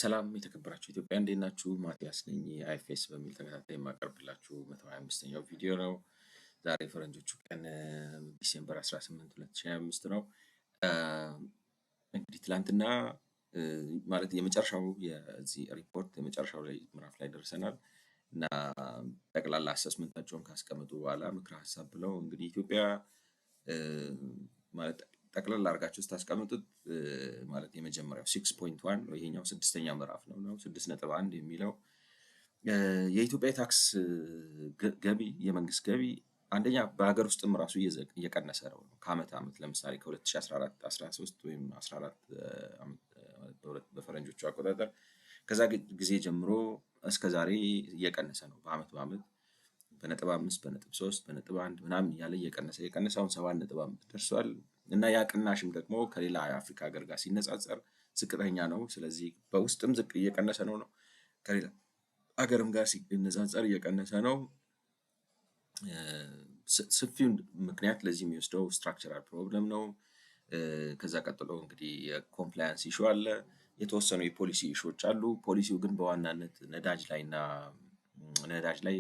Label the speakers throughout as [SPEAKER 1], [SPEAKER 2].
[SPEAKER 1] ሰላም የተከበራችሁ ኢትዮጵያ እንዴት ናችሁ? ማቲያስ ነኝ። አይኤፍኤስ በሚል ተከታታይ የማቀርብላችሁ 125ኛው ቪዲዮ ነው። ዛሬ ፈረንጆቹ ቀን ዲሴምበር 18 2025 ነው። እንግዲህ ትላንትና ማለት የመጨረሻው የዚህ ሪፖርት የመጨረሻው ላይ ምዕራፍ ላይ ደርሰናል እና ጠቅላላ አሰስመንታቸውን ካስቀመጡ በኋላ ምክረ ሀሳብ ብለው እንግዲህ ኢትዮጵያ ማለት ጠቅላላ አድርጋችሁ ስታስቀምጡት ማለት የመጀመሪያው 6.1 ነው። ይሄኛው ስድስተኛ ምዕራፍ ነው 6.1 የሚለው የኢትዮጵያ የታክስ ገቢ የመንግስት ገቢ አንደኛ በሀገር ውስጥም ራሱ እየቀነሰ ነው ከአመት ዓመት ለምሳሌ ከ2014 13 ወይም 14 በፈረንጆቹ አቆጣጠር ከዛ ጊዜ ጀምሮ እስከ ዛሬ እየቀነሰ ነው በአመት በነጥብ 5 በነጥብ 3 በነጥብ 1 ምናምን እያለ እየቀነሰ አሁን 7.5 ደርሷል። እና ያ ቅናሽም ደግሞ ከሌላ የአፍሪካ ሀገር ጋር ሲነጻጸር ዝቅተኛ ነው። ስለዚህ በውስጥም ዝቅ እየቀነሰ ነው ከሌላ ሀገርም ጋር ሲነጻጸር እየቀነሰ ነው። ሰፊውን ምክንያት ለዚህ የሚወስደው ስትራክቸራል ፕሮብለም ነው። ከዛ ቀጥሎ እንግዲህ የኮምፕላያንስ ኢሹ አለ። የተወሰኑ የፖሊሲ ኢሹዎች አሉ። ፖሊሲው ግን በዋናነት ነዳጅ ላይ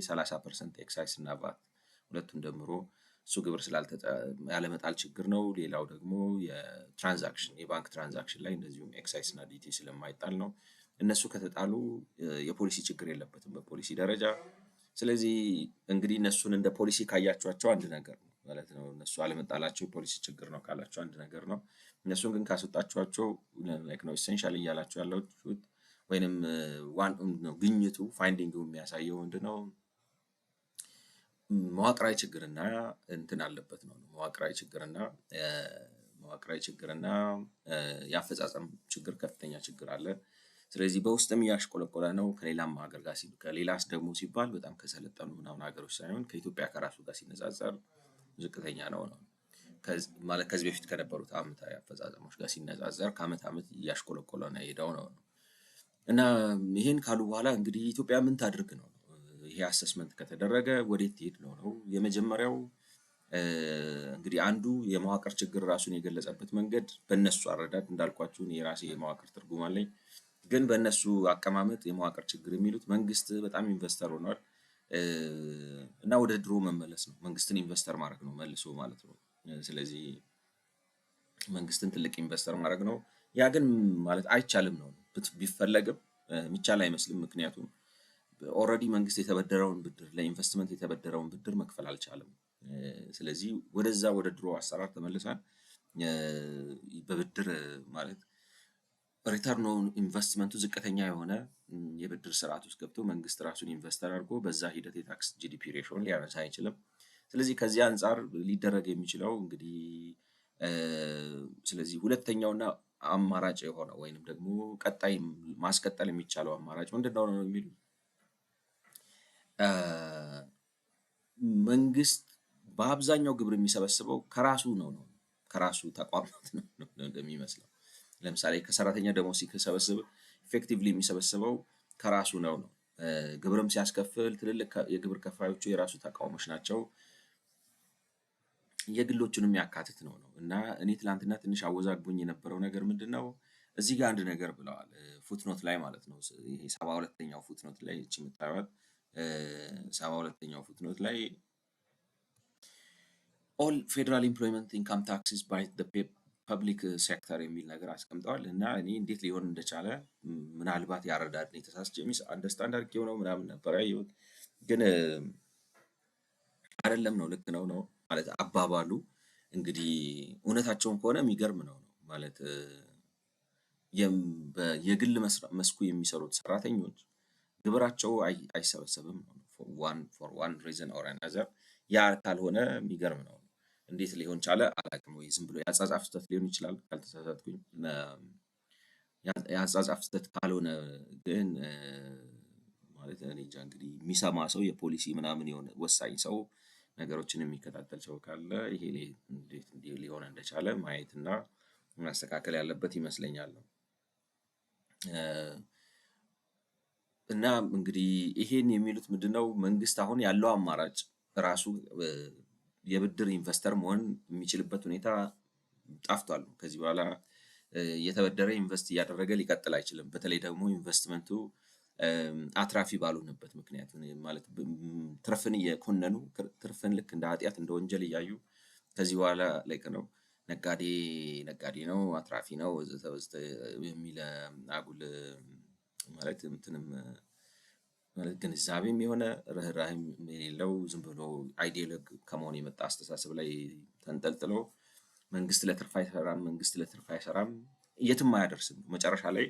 [SPEAKER 1] 30% ኤክሳይስ እና ቫት ሁለቱን ደምሮ እሱ ግብር ያለመጣል ችግር ነው። ሌላው ደግሞ የባንክ ትራንዛክሽን ላይ እንደዚሁም ኤክሳይስ እና ዲቲ ስለማይጣል ነው። እነሱ ከተጣሉ የፖሊሲ ችግር የለበትም በፖሊሲ ደረጃ። ስለዚህ እንግዲህ እነሱን እንደ ፖሊሲ ካያችኋቸው አንድ ነገር ነው ማለት ነው። እነሱ አለመጣላቸው የፖሊሲ ችግር ነው ካላቸው አንድ ነገር ነው። እነሱን ግን ካስወጣችኋቸው ላይክ ነው ኢሴንሻል እያላችሁ ያላችሁት ወይንም ዋን ነው ግኝቱ ፋይንዲንጉ የሚያሳየው ምንድነው? መዋቅራዊ ችግርና እንትን አለበት ነው። መዋቅራዊ ችግርና የአፈጻጸም ችግር ከፍተኛ ችግር አለ። ስለዚህ በውስጥም እያሽቆለቆለ ነው ከሌላም ሀገር ጋር ከሌላስ ደግሞ ሲባል በጣም ከሰለጠኑ ምናምን ሀገሮች ሳይሆን ከኢትዮጵያ ከራሱ ጋር ሲነጻጸር ዝቅተኛ ነው። ማለት ከዚህ በፊት ከነበሩት ዓመታዊ አፈጻጸሞች ጋር ሲነጻጸር ከዓመት ዓመት እያሽቆለቆለ ነው የሄደው ነው። እና ይሄን ካሉ በኋላ እንግዲህ ኢትዮጵያ ምን ታድርግ ነው? ይሄ አሰስመንት ከተደረገ ወዴት ትሄድ ነው? የመጀመሪያው እንግዲህ አንዱ የመዋቅር ችግር ራሱን የገለጸበት መንገድ በእነሱ አረዳድ እንዳልኳችሁ የራሴ የመዋቅር ትርጉም አለኝ። ግን በእነሱ አቀማመጥ የመዋቅር ችግር የሚሉት መንግስት በጣም ኢንቨስተር ሆኗል እና ወደ ድሮ መመለስ ነው። መንግስትን ኢንቨስተር ማድረግ ነው መልሶ ማለት ነው። ስለዚህ መንግስትን ትልቅ ኢንቨስተር ማድረግ ነው። ያ ግን ማለት አይቻልም ነው ቢፈለግም የሚቻል አይመስልም። ምክንያቱም ኦልሬዲ መንግስት የተበደረውን ብድር ለኢንቨስትመንት የተበደረውን ብድር መክፈል አልቻለም። ስለዚህ ወደዛ ወደ ድሮ አሰራር ተመልሰን በብድር ማለት ሪተርን ኦን ኢንቨስትመንቱ ዝቅተኛ የሆነ የብድር ስርዓት ውስጥ ገብቶ መንግስት ራሱን ኢንቨስተር አድርጎ በዛ ሂደት የታክስ ጂዲፒ ሬሾን ሊያነሳ አይችልም። ስለዚህ ከዚህ አንፃር ሊደረግ የሚችለው እንግዲህ ስለዚህ ሁለተኛውና አማራጭ የሆነው ወይንም ደግሞ ቀጣይ ማስቀጠል የሚቻለው አማራጭ ምንድነው ነው የሚሉት መንግስት በአብዛኛው ግብር የሚሰበስበው ከራሱ ነው ከራሱ ተቋማት ነው እንደሚመስለው። ለምሳሌ ከሰራተኛ ደሞዝ ሲሰበስብ ኢፌክቲቭሊ የሚሰበስበው ከራሱ ነው። ግብርም ሲያስከፍል ትልልቅ የግብር ከፋዮቹ የራሱ ተቋሞች ናቸው። የግሎቹንም ያካትት ነው እና እኔ ትላንትና ትንሽ አወዛግቦኝ የነበረው ነገር ምንድነው? እዚህ ጋር አንድ ነገር ብለዋል ፉትኖት ላይ ማለት ነው። ይሄ 72ኛው ፉትኖት ላይ እቺ የምታዩት 72ኛው ፉትኖት ላይ ኦል ፌደራል ኤምፕሎይመንት ኢንካም ታክስስ ባይ ዘ ፐብሊክ ሴክተር የሚል ነገር አስቀምጠዋል። እና እኔ እንዴት ሊሆን እንደቻለ ምናልባት ያረዳድ ነው የተሳስቼ አንደርስታንድ አድርጌው ነው ምናምን ነበር ያየሁት። ግን አይደለም ነው ልክ ነው ማለት አባባሉ እንግዲህ እውነታቸውን ከሆነ የሚገርም ነው ማለት የግል መስኩ የሚሰሩት ሰራተኞች ግብራቸው አይሰበሰብም ነው ፎር ዋን ሪዝን ኦር አናዘር። ያ ካልሆነ የሚገርም ነው። እንዴት ሊሆን ቻለ አላውቅም። ወይ ዝም ብሎ የአጻጻፍ ስህተት ሊሆን ይችላል ካልተሳሳትኩኝ። የአጻጻፍ ስህተት ካልሆነ ግን ማለት እኔ እንጃ እንግዲህ የሚሰማ ሰው የፖሊሲ ምናምን የሆነ ወሳኝ ሰው ነገሮችን የሚከታተል ሰው ካለ ይሄ እንዴት ሊሆን እንደቻለ ማየት እና ማስተካከል ያለበት ይመስለኛል። እና እንግዲህ ይሄን የሚሉት ምንድነው? መንግስት አሁን ያለው አማራጭ ራሱ የብድር ኢንቨስተር መሆን የሚችልበት ሁኔታ ጠፍቷል። ከዚህ በኋላ እየተበደረ ኢንቨስት እያደረገ ሊቀጥል አይችልም። በተለይ ደግሞ ኢንቨስትመንቱ አትራፊ ባልሆነበት ምክንያት ማለት ትርፍን እየኮነኑ ትርፍን ልክ እንደ ኃጢአት እንደ ወንጀል እያዩ ከዚህ በኋላ ላይክ ነው ነጋዴ ነጋዴ ነው አትራፊ ነው ወዘተ ወዘተ የሚል አጉል ማለት እንትንም ማለት ግንዛቤም የሆነ ርህራሄም የሌለው ዝም ብሎ አይዲዮሎግ ከመሆን የመጣ አስተሳሰብ ላይ ተንጠልጥሎ መንግስት ለትርፍ አይሰራም፣ መንግስት ለትርፍ አይሰራም የትም አያደርስም መጨረሻ ላይ።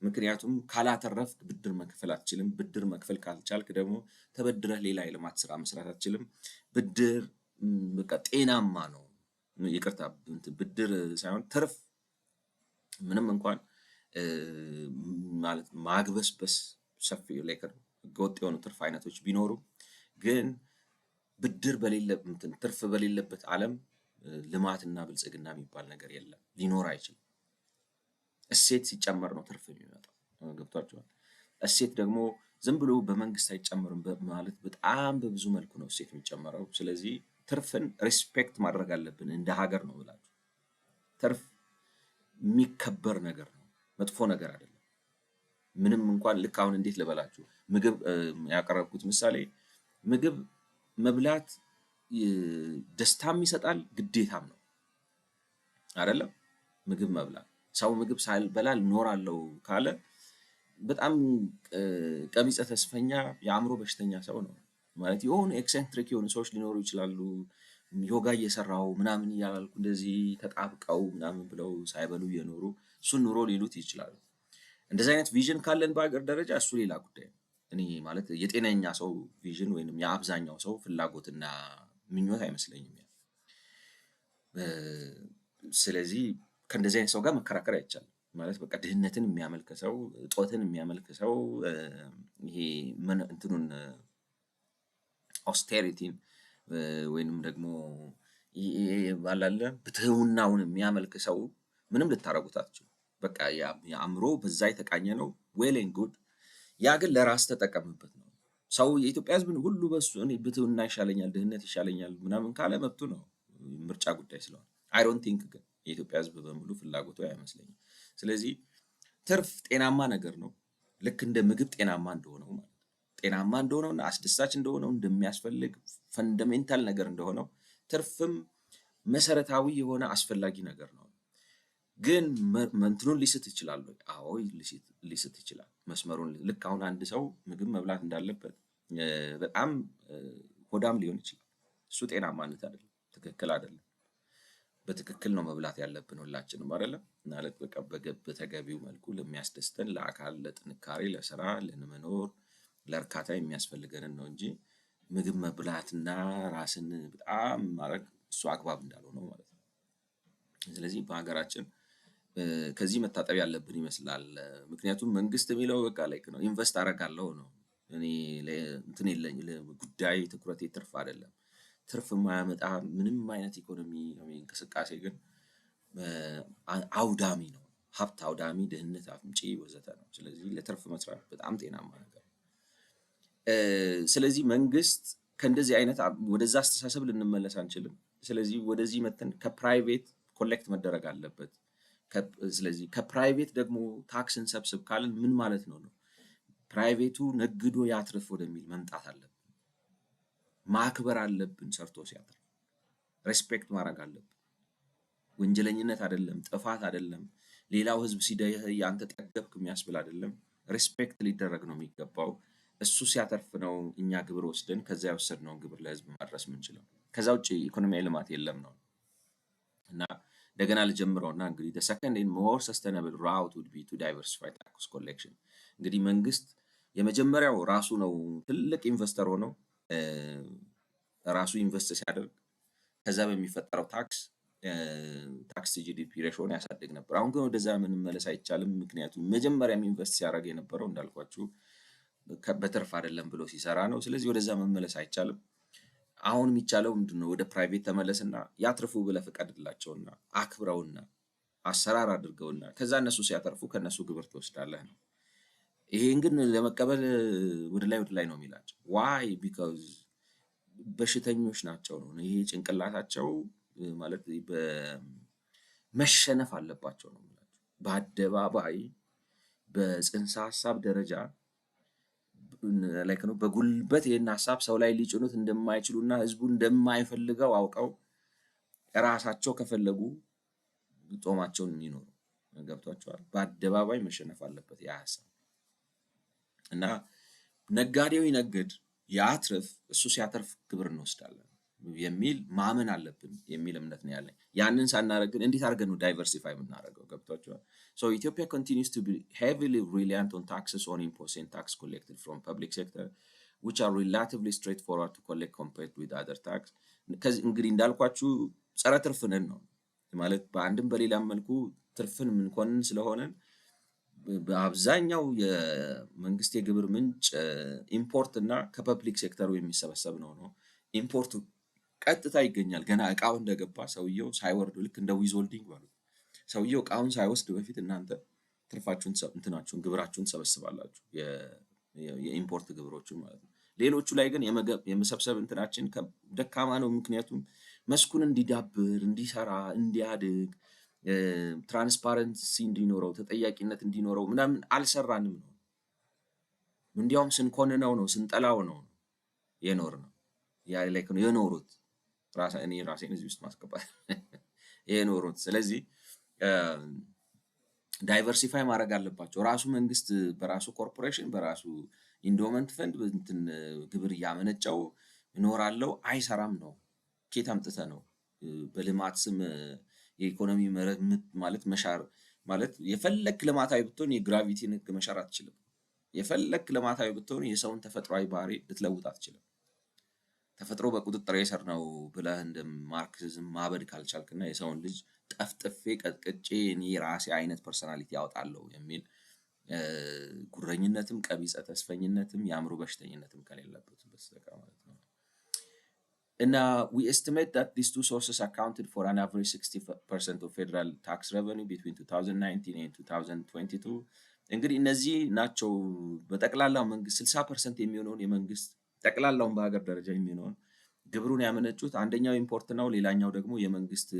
[SPEAKER 1] ምክንያቱም ካላተረፍክ ብድር መክፈል አትችልም። ብድር መክፈል ካልቻልክ ደግሞ ተበድረህ ሌላ የልማት ስራ መስራት አትችልም። ብድር በቃ ጤናማ ነው። ይቅርታ ብድር ሳይሆን ትርፍ ምንም እንኳን ማለት ማግበስበስ ሰፊ ላይክ ህገወጥ የሆኑ ትርፍ አይነቶች ቢኖሩ ግን ብድር በሌለበት ትርፍ በሌለበት ዓለም ልማትና ብልጽግና የሚባል ነገር የለም፣ ሊኖር አይችልም። እሴት ሲጨመር ነው ትርፍ የሚመጣው። ገብቷችኋል? እሴት ደግሞ ዝም ብሎ በመንግስት አይጨመርም ማለት በጣም በብዙ መልኩ ነው እሴት የሚጨመረው። ስለዚህ ትርፍን ሪስፔክት ማድረግ አለብን እንደ ሀገር ነው ብላችሁ። ትርፍ የሚከበር ነገር ነው፣ መጥፎ ነገር አይደለም። ምንም እንኳን ልክ አሁን እንዴት ልበላችሁ ምግብ ያቀረብኩት ምሳሌ ምግብ መብላት ደስታም ይሰጣል ግዴታም ነው አይደለም? ምግብ መብላት ሰው ምግብ ሳይበላ እኖራለሁ ካለ በጣም ቀቢጸ ተስፈኛ የአእምሮ በሽተኛ ሰው ነው ማለት። የሆኑ ኤክሴንትሪክ የሆኑ ሰዎች ሊኖሩ ይችላሉ። ዮጋ እየሰራው ምናምን እያላልኩ እንደዚህ ተጣብቀው ምናምን ብለው ሳይበሉ እየኖሩ እሱን ኑሮ ሊሉት ይችላሉ። እንደዚህ አይነት ቪዥን ካለን በሀገር ደረጃ እሱ ሌላ ጉዳይ ነው። እኔ ማለት የጤነኛ ሰው ቪዥን ወይንም የአብዛኛው ሰው ፍላጎትና ምኞት አይመስለኝም። ስለዚህ ከእንደዚህ አይነት ሰው ጋር መከራከር አይቻልም። ማለት በቃ ድህነትን የሚያመልክ ሰው፣ እጦትን የሚያመልክ ሰው ይሄ እንትኑን ኦስቴሪቲን ወይንም ደግሞ ባላለ ብትህውናውን የሚያመልክ ሰው ምንም ልታረጉት አትችሉ። በቃ የአእምሮ በዛ የተቃኘ ነው። ዌል ኤንድ ጉድ። ያ ግን ለራስ ተጠቀምበት ነው። ሰው የኢትዮጵያ ሕዝብን ሁሉ በሱ እኔ ብትህውና ይሻለኛል፣ ድህነት ይሻለኛል ምናምን ካለ መብቱ ነው፣ ምርጫ ጉዳይ ስለሆነ። አይ ዶንት ቲንክ ግን የኢትዮጵያ ሕዝብ በሙሉ ፍላጎቱ አይመስለኝም። ስለዚህ ትርፍ ጤናማ ነገር ነው። ልክ እንደ ምግብ ጤናማ እንደሆነው ማለት ነው። ጤናማ እንደሆነውና አስደሳች እንደሆነው እንደሚያስፈልግ ፈንዳሜንታል ነገር እንደሆነው ትርፍም መሰረታዊ የሆነ አስፈላጊ ነገር ነው። ግን እንትኑን ሊስት ይችላል ወይ? አዎ ሊስት ይችላል መስመሩን። ልክ አሁን አንድ ሰው ምግብ መብላት እንዳለበት በጣም ሆዳም ሊሆን ይችላል። እሱ ጤናማነት አይደለም፣ ትክክል አይደለም። በትክክል ነው መብላት ያለብን ሁላችንም አይደለም ማለት በቃ በተገቢው መልኩ ለሚያስደስተን ለአካል ለጥንካሬ ለስራ ለመኖር ለእርካታ የሚያስፈልገንን ነው እንጂ ምግብ መብላትና ራስን በጣም ማድረግ እሱ አግባብ እንዳልሆነው ማለት ነው። ስለዚህ በሀገራችን ከዚህ መታጠብ ያለብን ይመስላል። ምክንያቱም መንግስት የሚለው በቃ ላይክ ነው ኢንቨስት አደርጋለሁ ነው። እኔ እንትን የለኝ ጉዳይ ትኩረቴ ትርፍ አይደለም። ትርፍ የማያመጣ ምንም አይነት ኢኮኖሚ እንቅስቃሴ ግን አውዳሚ ነው። ሀብት አውዳሚ፣ ድህነት አምጪ ወዘተ ነው። ስለዚህ ለትርፍ መስራት በጣም ጤናማ ነገር። ስለዚህ መንግስት ከእንደዚህ አይነት ወደዛ አስተሳሰብ ልንመለስ አንችልም። ስለዚህ ወደዚህ መተን ከፕራይቬት ኮሌክት መደረግ አለበት። ስለዚህ ከፕራይቬት ደግሞ ታክስን ሰብስብ ካልን ምን ማለት ነው? ፕራይቬቱ ነግዶ ያትርፍ ወደሚል መምጣት አለብን። ማክበር አለብን። ሰርቶ ሲያትርፍ ሬስፔክት ማድረግ አለብን። ወንጀለኝነት አይደለም፣ ጥፋት አይደለም። ሌላው ህዝብ ሲደህይ አንተ ጠገብክ የሚያስብል አይደለም። ሬስፔክት ሊደረግ ነው የሚገባው። እሱ ሲያተርፍ ነው እኛ ግብር ወስደን ከዛ የወሰድነውን ግብር ለህዝብ ማድረስ የምንችለው። ከዛ ውጭ ኢኮኖሚያዊ ልማት የለም ነው። እና እንደገና ልጀምረውና እንግዲህ the second and more sustainable route would be to diversify tax collection። እንግዲህ መንግስት የመጀመሪያው ራሱ ነው ትልቅ ኢንቨስተር ሆነው ራሱ ኢንቨስት ሲያደርግ ከዛ በሚፈጠረው ታክስ ጂዲፒ ሬሾን ያሳድግ ነበር። አሁን ግን ወደዛ መመለስ አይቻልም። ምክንያቱም መጀመሪያም ኢንቨስት ሲያደርግ የነበረው እንዳልኳችሁ በትርፍ አይደለም ብሎ ሲሰራ ነው። ስለዚህ ወደዛ መመለስ አይቻልም። አሁን የሚቻለው ምንድነው? ወደ ፕራይቬት ተመለስና ያትርፉ ብለህ ፍቀድላቸውና አክብረውና አሰራር አድርገውና ከዛ እነሱ ሲያተርፉ ከነሱ ግብር ትወስዳለህ ነው። ይሄን ግን ለመቀበል ወደ ላይ ነው የሚላቸው። ዋይ ቢካዝ በሽተኞች ናቸው ነው። ይሄ ጭንቅላታቸው ማለት በመሸነፍ አለባቸው ነው የሚላቸው። በአደባባይ በጽንሰ ሀሳብ ደረጃ ላይክ ነው በጉልበት ይህን ሀሳብ ሰው ላይ ሊጭኑት እንደማይችሉና ህዝቡ እንደማይፈልገው አውቀው ራሳቸው ከፈለጉ ጦማቸውን የሚኖሩ ገብቷቸዋል። በአደባባይ መሸነፍ አለበት ያ ሀሳብ እና ነጋዴው ይነግድ ያትርፍ፣ እሱ ሲያተርፍ ክብር እንወስዳለን የሚል ማመን አለብን የሚል እምነት ነው ያለኝ። ያንን ሳናደርግ ግን እንዴት አድርገን ነው ዳይቨርሲፋይ የምናደርገው? ገብቷቸዋል። So Ethiopia continues to be heavily reliant on taxes on imports and tax collected from public sector, which are relatively straightforward to collect compared with other tax. እንግዲህ እንዳልኳችሁ ጸረ ትርፍ ነን ነው ማለት በአንድም በሌላም መልኩ ትርፍን ምንኮንን ስለሆነ በአብዛኛው የመንግስት የግብር ምንጭ ኢምፖርት እና ከፐብሊክ ሴክተሩ የሚሰበሰብ ነው። ኢምፖርቱ ቀጥታ ይገኛል ገና እቃው እንደገባ ሰውየው ሳይወርድ፣ ልክ እንደ ዊዝሆልዲንግ ማለት ሰውየው እቃውን ሳይወስድ በፊት እናንተ ትርፋችሁን እንትናችሁን ግብራችሁን ትሰበስባላችሁ፣ የኢምፖርት ግብሮችን ማለት ነው። ሌሎቹ ላይ ግን የመሰብሰብ እንትናችን ደካማ ነው። ምክንያቱም መስኩን እንዲዳብር፣ እንዲሰራ፣ እንዲያድግ፣ ትራንስፓረንሲ እንዲኖረው፣ ተጠያቂነት እንዲኖረው ምናምን አልሰራንም ነው። እንዲያውም ስንኮንነው ነው፣ ስንጠላው ነው የኖርነው። ያ ላይ ነው የኖሩት እኔ ራሴን እዚህ ውስጥ ማስገባት የኖሩት። ስለዚህ ዳይቨርሲፋይ ማድረግ አለባቸው። ራሱ መንግስት በራሱ ኮርፖሬሽን በራሱ ኢንዶመንት ፈንድ እንትን ግብር እያመነጨው እኖራለሁ አይሰራም ነው። ኬት አምጥተህ ነው በልማት ስም የኢኮኖሚ መረምት ማለት መሻር ማለት የፈለክ ልማታዊ ብትሆን የግራቪቲን ህግ መሻር አትችልም። የፈለክ ልማታዊ ብትሆን የሰውን ተፈጥሯዊ ባህሪ ልትለውጥ አትችልም። ተፈጥሮ በቁጥጥር ስር ነው ብለህ እንደ ማርክሲዝም ማበድ ካልቻልክና የሰውን ልጅ ጠፍጥፌ ቀጥቅጬ እኔ ራሴ አይነት ፐርሰናሊቲ ያወጣለሁ የሚል ጉረኝነትም ቀቢጸ ተስፈኝነትም የአእምሮ በሽተኝነትም ከሌለበት በስተቀር ማለት ነው። እና we estimate that these two sources accounted for an average 60% of federal tax revenue between 2019 and 2022. እንግዲህ እነዚህ ናቸው በጠቅላላው መንግስት 60% የሚሆነውን የመንግስት ጠቅላላውን በሀገር ደረጃ የሚሆነውን ግብሩን ያመነጩት አንደኛው ኢምፖርት ነው፣ ሌላኛው ደግሞ የመንግስት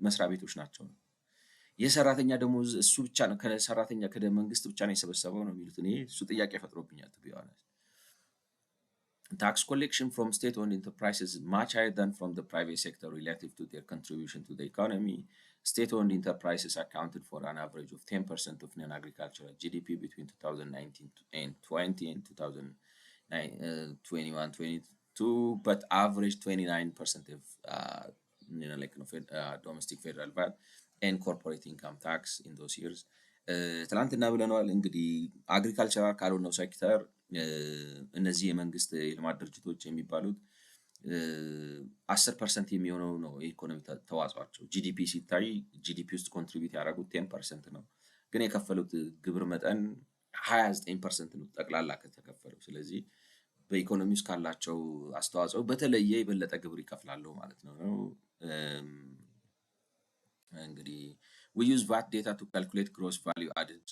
[SPEAKER 1] መስሪያ ቤቶች ናቸው። የሰራተኛ ደሞዝ እሱ ብቻ ነው ከሰራተኛ ከመንግስት ብቻ ነው የሰበሰበው ነው የሚሉት። እኔ እሱ ጥያቄ ፈጥሮብኛል to be honest. Tax collection from state-owned enterprises is much higher than from the private sector relative to their contribution to the economy. State-owned enterprises accounted for an average of 10% of non-agricultural GDP between 2019 and 20 and 2021-22, but averaged 29% of domestic federal VAT and corporate income tax in those years. ትላንትና ብለናል እንግዲህ አግሪካልቸራል ካልሆነው ሴክተር እነዚህ የመንግስት የልማት ድርጅቶች የሚባሉት 10% የሚሆነው ነው የኢኮኖሚ ተዋጽኦአቸው። ጂዲፒ ሲታይ ጂዲፒ ውስጥ ኮንትሪቢዩት ያደረጉት 10% ነው፣ ግን የከፈሉት ግብር መጠን 29% ነው ጠቅላላ ከተከፈለው። ስለዚህ በኢኮኖሚ ውስጥ ካላቸው አስተዋጽኦ በተለየ የበለጠ ግብር ይከፍላሉ ማለት ነው። እንግዲህ we use VAT data to calculate gross value added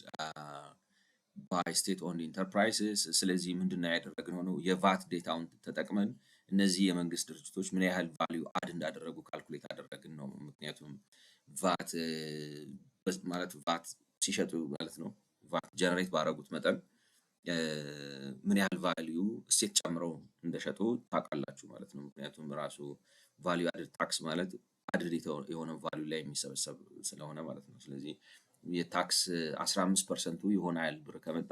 [SPEAKER 1] by state-owned enterprises. ስለዚህ ምንድነው ያደረግነው ነው የቫት ዴታውን ተጠቅመን እነዚህ የመንግስት ድርጅቶች ምን ያህል ቫልዩ አድ እንዳደረጉ ካልኩሌት አደረግን ነው። ምክንያቱም ቫት ማለት ቫት ሲሸጡ ማለት ነው ቫት ጀነሬት ባደረጉት መጠን ምን ያህል ቫልዩ እሴት ጨምረው እንደሸጡ ታውቃላችሁ ማለት ነው። ምክንያቱም ራሱ ቫልዩ አድድ ታክስ ማለት አድድ የሆነ ቫልዩ ላይ የሚሰበሰብ ስለሆነ ማለት ነው። ስለዚህ የታክስ 15% ይሆናል ብር ከመጣ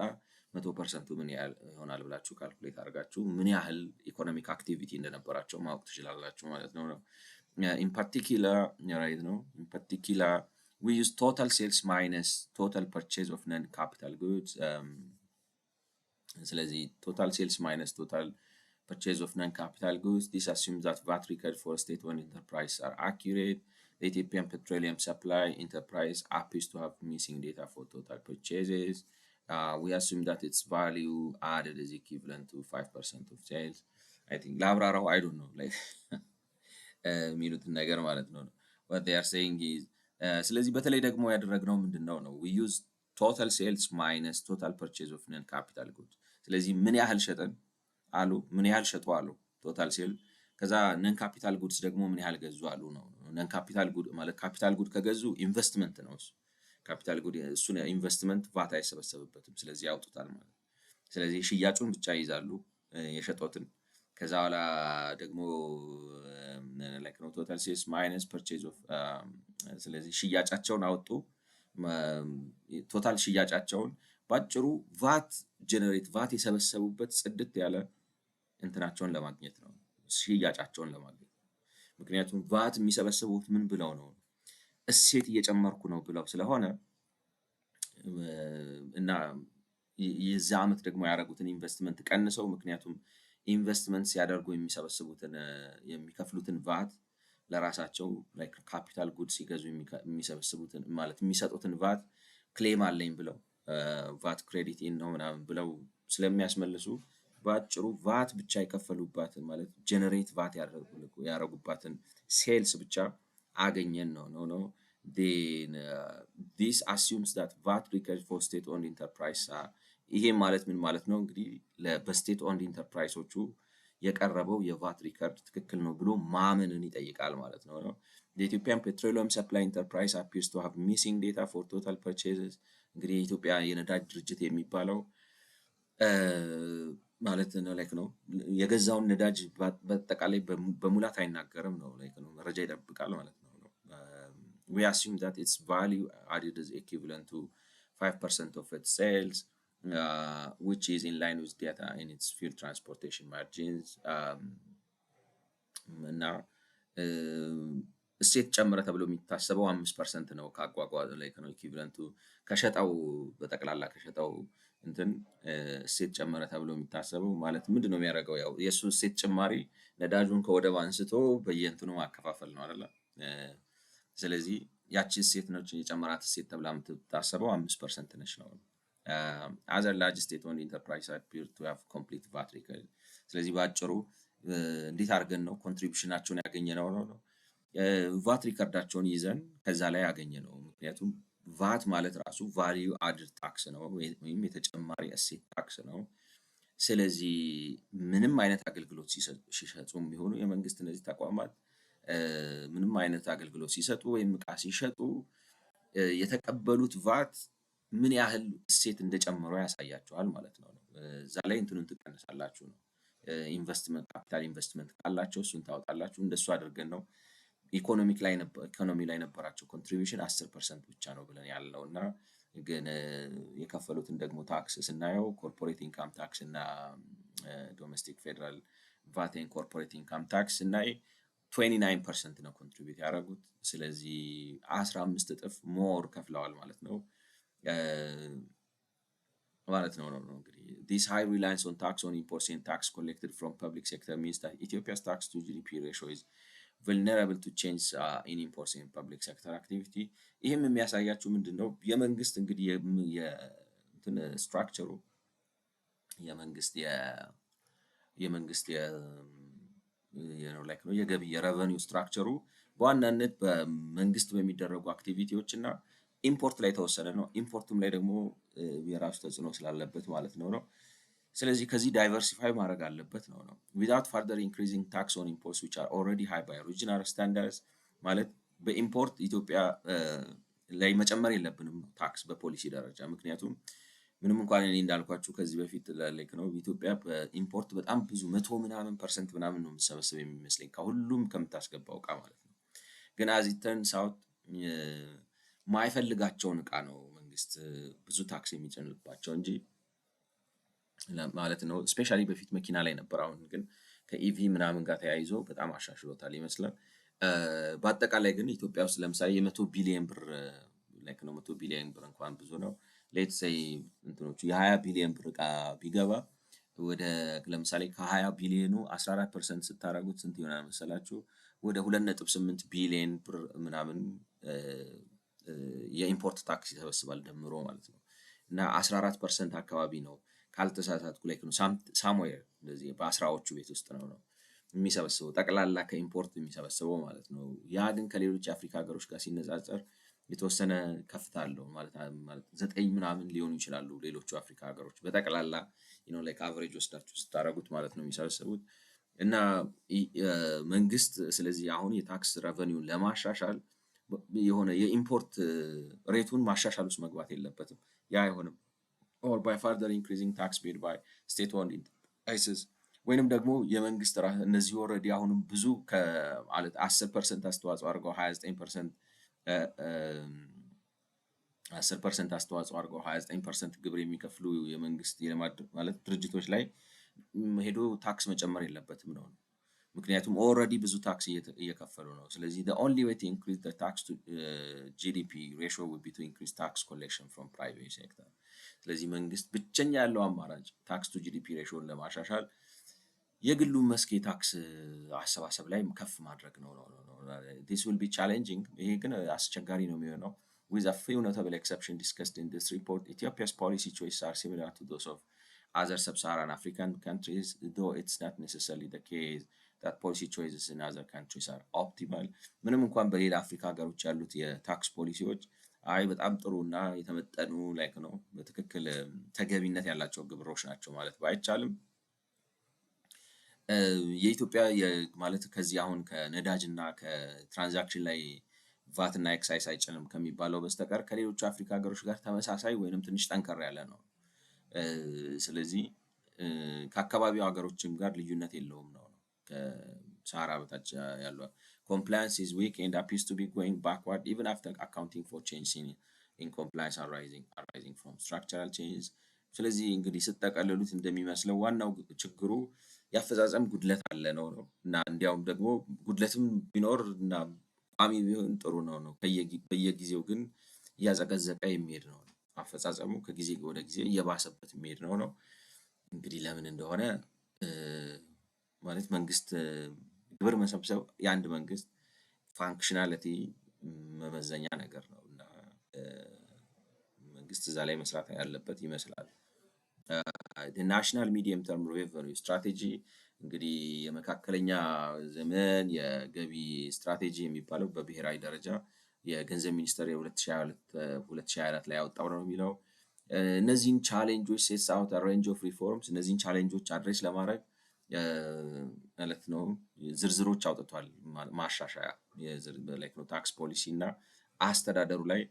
[SPEAKER 1] 100% ምን ያህል ይሆናል ብላችሁ ካልኩሌት አድርጋችሁ ምን ያህል ኢኮኖሚክ አክቲቪቲ እንደነበራቸው ማወቅ ትችላላችሁ ማለት ነው። in particular right ነው in particular we use total sales minus total purchase of non capital goods. ስለዚህ total sales minus total purchase of non capital goods, this assumes that VAT records for state-owned enterprise are accurate. The Ethiopian Petroleum Supply Enterprise appears to have missing data for total purchases. We assume that its value added is equivalent to 5% of sales. I think ላብራራው I don't know like የሚሉትን ነገር ማለት ነው። what they are saying is ስለዚህ በተለይ ደግሞ ያደረግነው ምንድነው ነው we use total sales minus total purchase of non capital goods. ስለዚህ ምን ያህል ሸጠን አሉ ምን ያህል ሸጡ አሉ ቶታል ሴል፣ ከዛ ነን ካፒታል ጉድስ ደግሞ ምን ያህል ገዙ አሉ ነው። ነን ካፒታል ጉድ ማለት ካፒታል ጉድ ከገዙ ኢንቨስትመንት ነው እሱ። ካፒታል ጉድ እሱን ኢንቨስትመንት ቫት አይሰበሰብበትም። ስለዚህ ያውጡታል ማለት ነው። ስለዚህ ሽያጩን ብቻ ይይዛሉ የሸጡትን። ከዛ በኋላ ደግሞ ላይክ ነው ቶታል ሴልስ ማይነስ ፐርቼዝ ኦፍ ስለዚህ ሽያጫቸውን አወጡ። ቶታል ሽያጫቸውን ባጭሩ ቫት ጀነሬት ቫት የሰበሰቡበት ጽድት ያለ እንትናቸውን ለማግኘት ነው፣ ሽያጫቸውን ለማግኘት። ምክንያቱም ቫት የሚሰበስቡት ምን ብለው ነው? እሴት እየጨመርኩ ነው ብለው ስለሆነ እና የዛ ዓመት ደግሞ ያደረጉትን ኢንቨስትመንት ቀንሰው፣ ምክንያቱም ኢንቨስትመንት ሲያደርጉ የሚሰበስቡትን የሚከፍሉትን ቫት ለራሳቸው ላይክ ካፒታል ጉድ ሲገዙ የሚሰበስቡትን ማለት የሚሰጡትን ቫት ክሌም አለኝ ብለው ቫት ክሬዲት ኢን ነው ምናምን ብለው ስለሚያስመልሱ በአጭሩ ቫት ብቻ የከፈሉባትን ማለት ጀነሬት ቫት ያደረጉባትን ሴልስ ብቻ አገኘን ነው። then this assumes that VAT records for state owned enterprise ይሄ ማለት ምን ማለት ነው እንግዲህ በስቴት ኦንድ ኢንተርፕራይሶቹ የቀረበው የቫት ሪከርድ ትክክል ነው ብሎ ማመንን ይጠይቃል ማለት ነው። The Ethiopian Petroleum Supply Enterprise appears to have missing data for total purchases እንግዲህ የኢትዮጵያ የነዳጅ ድርጅት የሚባለው ማለት ነው ላይክ ነው የገዛውን ነዳጅ በአጠቃላይ በሙላት አይናገርም ነው ላይክ ነው መረጃ ይደብቃል ማለት ነው። We assume that its value added is equivalent to 5% of its sales, which is in line with data in its fuel transportation margins. እና እሴት ጨመረ ተብሎ የሚታሰበው 5% ነው ከአጓጓዝ ላይ ነው ኢኩቪለንቱ ከሸጣው በጠቅላላ ከሸጣው እንትን እሴት ጨመረ ተብሎ የሚታሰበው ማለት ምንድነው የሚያደርገው? ያው የሱ እሴት ጭማሪ ነዳጁን ከወደብ አንስቶ በየእንትኑ ማከፋፈል ነው አይደለ? ስለዚህ ያቺ እሴት ነች የጨመራት እሴት ተብላ የምትታሰበው 5% ነች ነው። other large state owned enterprise appear to have complete VAT record። ስለዚህ በአጭሩ እንዴት አድርገን ነው ኮንትሪቢዩሽናቸውን ያገኘነው ነው ቫት ሪከርዳቸውን ይዘን ከዛ ላይ ያገኘነው። ምክንያቱም ቫት ማለት ራሱ ቫልዩ አድድ ታክስ ነው ወይም የተጨማሪ እሴት ታክስ ነው። ስለዚህ ምንም አይነት አገልግሎት ሲሰጡ የሚሆኑ የመንግስት እነዚህ ተቋማት ምንም አይነት አገልግሎት ሲሰጡ ወይም ዕቃ ሲሸጡ የተቀበሉት ቫት ምን ያህል እሴት እንደጨመሩ ያሳያቸዋል ማለት ነው። እዛ ላይ እንትኑን ትቀንሳላችሁ ነው። ኢንቨስትመንት ካፒታል ኢንቨስትመንት ካላቸው እሱን ታወጣላችሁ። እንደሱ አድርገን ነው ኢኮኖሚ ላይ ነበራቸው ኮንትሪቢዩሽን 10% ብቻ ነው ብለን ያልነው እና ግን የከፈሉትን ደግሞ ታክስ ስናየው ኮርፖሬት ኢንካም ታክስ እና ዶሜስቲክ ፌደራል ቫት ኤንድ ኮርፖሬት ኢንካም ታክስ ስናይ 29% ነው ኮንትሪቢዩት ያደረጉት። ስለዚህ 15 እጥፍ ሞር ከፍለዋል ማለት ነው እንግዲህ this high reliance on tax on imports and tax collected from public sector means that Ethiopia's tax to GDP ratio is vulnerable to change in imports and public sector activity። ይህም የሚያሳያችሁ ምንድነው የመንግስት እንግዲህ እንትን ስትራክቸሩ የመንግስት ላይክ ነው የገቢ የሬቨኒው ስትራክቸሩ በዋናነት በመንግስት በሚደረጉ አክቲቪቲዎች እና ኢምፖርት ላይ ተወሰነ ነው። ኢምፖርቱም ላይ ደግሞ የራሱ ተጽዕኖ ስላለበት ማለት ነው። ስለዚህ ከዚህ ዳይቨርሲፋይ ማድረግ አለበት ነው without further increasing tax on imports which are already high by regional standards ማለት በኢምፖርት ኢትዮጵያ ላይ መጨመር የለብንም ታክስ በፖሊሲ ደረጃ። ምክንያቱም ምንም እንኳን እኔ እንዳልኳችሁ ከዚህ በፊት ላይክ ነው ኢትዮጵያ በኢምፖርት በጣም ብዙ 100% ምናምን ነው የምትሰበስብ የሚመስለኝ ከሁሉም ከምታስገባው ዕቃ ማለት ነው። ግን as it turns out ማይፈልጋቸውን ዕቃ ነው መንግስት ብዙ ታክስ የሚጭንባቸው እንጂ ማለት ነው። ስፔሻሊ በፊት መኪና ላይ ነበር። አሁን ግን ከኢቪ ምናምን ጋር ተያይዞ በጣም አሻሽሎታል ይመስላል። በአጠቃላይ ግን ኢትዮጵያ ውስጥ ለምሳሌ የ100 ቢሊዮን ብር ላይክ ነው 100 ቢሊዮን ብር እንኳን ብዙ ነው። ሌትስ ሴይ እንትኖቹ የ20 ቢሊዮን ብር ዕቃ ቢገባ ወደ ለምሳሌ ከ20 ቢሊዮኑ 14% ስታደርጉት ስንት ይሆናል መሰላችሁ? ወደ 2.8 ቢሊዮን ብር ምናምን የኢምፖርት ታክስ ይሰበስባል ደምሮ ማለት ነው። እና 14% አካባቢ ነው ካልተሳሳትኩ ላይክ ነው ሳምዌር እንደዚህ በአስራዎቹ ቤት ውስጥ ነው የሚሰበስበው ጠቅላላ ከኢምፖርት የሚሰበስበው ማለት ነው። ያ ግን ከሌሎች የአፍሪካ ሀገሮች ጋር ሲነጻጸር የተወሰነ ከፍታ አለው ማለት 9 ምናምን ሊሆኑ ይችላሉ ሌሎቹ አፍሪካ ሀገሮች በጠቅላላ ላይክ አቨሬጅ ወስዳችሁ ስታደርጉት ማለት ነው የሚሰበስቡት። እና መንግስት ስለዚህ አሁን የታክስ ሬቨኒውን ለማሻሻል የሆነ የኢምፖርት ሬቱን ማሻሻል ውስጥ መግባት የለበትም። ያ አይሆንም። ኦር ባይ ፋርዘር ኢንክሪዚንግ ታክስ ፔድ ባይ ስቴት ኦንድ ኢንተርፕራይዝስ ወይንም ደግሞ የመንግስት እነዚህ ኦልሬዲ አሁንም ብዙ ከማለት 10% አስተዋጽኦ አድርገው 29% 10% አስተዋጽኦ አድርገው 29% ግብር የሚከፍሉ የመንግስት የልማት ማለት ድርጅቶች ላይ ሄዶ ታክስ መጨመር የለበትም ነው። ምክንያቱም ኦልሬዲ ብዙ ታክስ እየከፈሉ ነው። ስለዚህ the only way to increase the tax to GDP ratio would be to increase tax collection from private sector። ስለዚህ መንግስት ብቸኛ ያለው አማራጭ ታክስ ቱ ጂዲፒ ሬሾን ለማሻሻል የግሉን መስክ የታክስ አሰባሰብ ላይ ከፍ ማድረግ ነው። this will be challenging። ይሄ ግን አስቸጋሪ ነው የሚሆነው። with a few notable exceptions discussed in this report, Ethiopia's policy choices are similar to those of other sub-Saharan African countries, though it's not necessarily the case that policy choices in other countries are optimal። ምንም እንኳን በሌላ አፍሪካ ሀገሮች ያሉት የታክስ ፖሊሲዎች በጣም ጥሩ እና የተመጠኑ ላይክ ነው በትክክል ተገቢነት ያላቸው ግብሮች ናቸው ማለት ባይቻልም የኢትዮጵያ ማለት ከዚህ አሁን ከነዳጅ እና ከትራንዛክሽን ላይ ቫት እና ኤክሳይዝ አይጭንም ከሚባለው በስተቀር ከሌሎች አፍሪካ ሀገሮች ጋር ተመሳሳይ ወይንም ትንሽ ጠንከር ያለ ነው። ስለዚህ ከአካባቢው ሀገሮችም ጋር ልዩነት የለውም ነው። ከሰሃራ በታች ያለው compliance is weak and appears to be going backward even after accounting for change in compliance arising from structural changes። ስለዚህ እንግዲህ ስትጠቀልሉት እንደሚመስለው ዋናው ችግሩ የአፈጻጸም ጉድለት አለ ነው እና እንዲያውም ደግሞ ጉድለትም ቢኖር እና ቋሚ ቢሆን ጥሩ ነው። በየጊዜው ግን እያዘቀዘቀ የሚሄድ ነው። አፈጻጸሙ ከጊዜ ወደ ጊዜ እየባሰበት የሚሄድ ነው። እንግዲህ ለምን እንደሆነ ማለት መንግስት ግብር መሰብሰብ የአንድ መንግስት ፋንክሽናሊቲ መመዘኛ ነገር ነው እና መንግስት እዛ ላይ መስራት ያለበት ይመስላል። ናሽናል ሚዲየም ተርም ሬቨኒው ስትራቴጂ እንግዲህ የመካከለኛ ዘመን የገቢ ስትራቴጂ የሚባለው በብሔራዊ ደረጃ የገንዘብ ሚኒስቴር የ2024 ላይ ያወጣው ነው የሚለው እነዚህን ቻሌንጆች ሴትስ አውት አ ሬንጅ ኦፍ ሪፎርምስ እነዚህን ቻሌንጆች አድሬስ ለማድረግ ማለት ነው ዝርዝሮች አውጥቷል። ማሻሻያ ላይክ ነው ታክስ ፖሊሲ እና አስተዳደሩ ላይ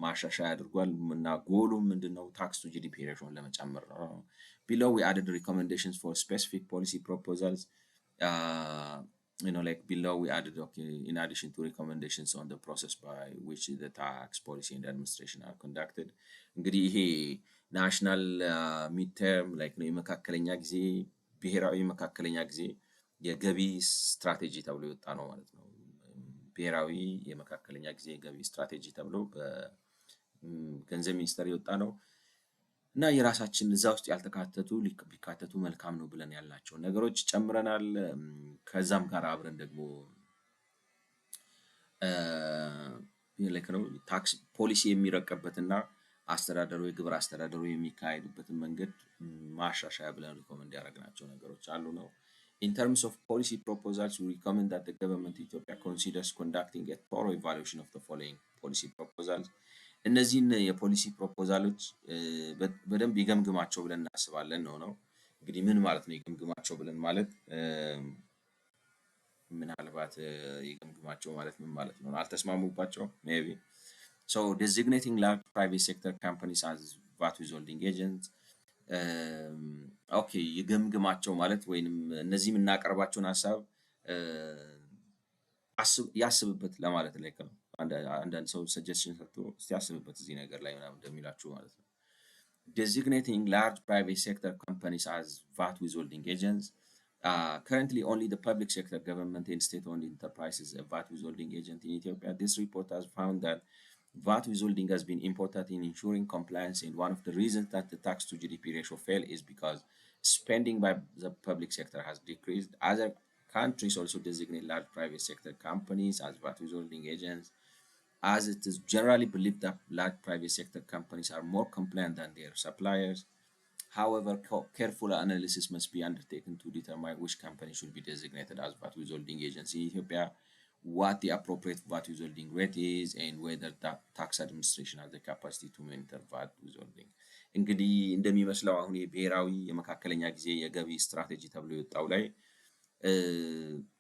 [SPEAKER 1] ማሻሻያ አድርጓል እና ጎሉ ምንድነው? ታክስ ቱ ጂዲፒ ሬሾን ለመጨመር ነው። below we added recommendations for specific policy proposals. Like below we added in addition to recommendations on the process by which the tax policy and administration are conducted. እንግዲህ ይሄ ናሽናል ሚድተርም ላይክ ነው የመካከለኛ ጊዜ ብሔራዊ መካከለኛ ጊዜ የገቢ ስትራቴጂ ተብሎ የወጣ ነው ማለት ነው። ብሔራዊ የመካከለኛ ጊዜ የገቢ ስትራቴጂ ተብሎ በገንዘብ ሚኒስቴር የወጣ ነው እና የራሳችን እዛ ውስጥ ያልተካተቱ ቢካተቱ መልካም ነው ብለን ያልናቸውን ነገሮች ጨምረናል። ከዛም ጋር አብረን ደግሞ ላይክ ነው ታክስ ፖሊሲ የሚረቀበትና አስተዳደሩ የግብር አስተዳደሩ የሚካሄድበትን መንገድ ማሻሻያ ብለን ሪኮመንድ ያደረግናቸው ነገሮች አሉ ነው። In terms of policy proposals, we recommend that the government of Ethiopia considers conducting a thorough evaluation of the following policy proposals. እነዚህን የፖሊሲ ፕሮፖዛሎች በደንብ ይገምግማቸው ብለን እናስባለን ነው። እንግዲህ ምን ማለት ነው ይገምግማቸው ብለን ማለት ምናልባት ይገምግማቸው ማለት ምን ማለት ነው? አልተስማሙባቸው maybe so designating large private sector companies as VAT withholding agents ኦኬ ይገምግማቸው ማለት ወይንም እነዚህ የምናቀርባቸውን ሀሳብ ያስብበት ለማለት ላይ ነው። አንዳንድ ሰው ሰጀስሽን ሰጥቶ እስቲ ያስብበት እዚህ ነገር ላይ ምናምን እንደሚላችሁ ማለት ነው። designating large private sector companies as VAT withholding agents. Currently only the public sector government and state-owned enterprises a VAT withholding agent in Ethiopia. This report has found that VAT withholding has been important in ensuring compliance, and one of the reasons that the tax to GDP ratio fell is because spending by the public sector has decreased. Other countries also designate large private sector companies as VAT withholding agents, as it is generally believed that large private sector companies are more compliant than their suppliers. However, careful analysis must be undertaken to determine which company should be designated as VAT withholding agency in Ethiopia, what the appropriate VAT withholding rate is, and whether the tax administration has the capacity to monitor VAT withholding. እንግዲህ እንደሚመስለው አሁን የብሔራዊ የመካከለኛ ጊዜ የገቢ ስትራቴጂ ተብሎ የወጣው ላይ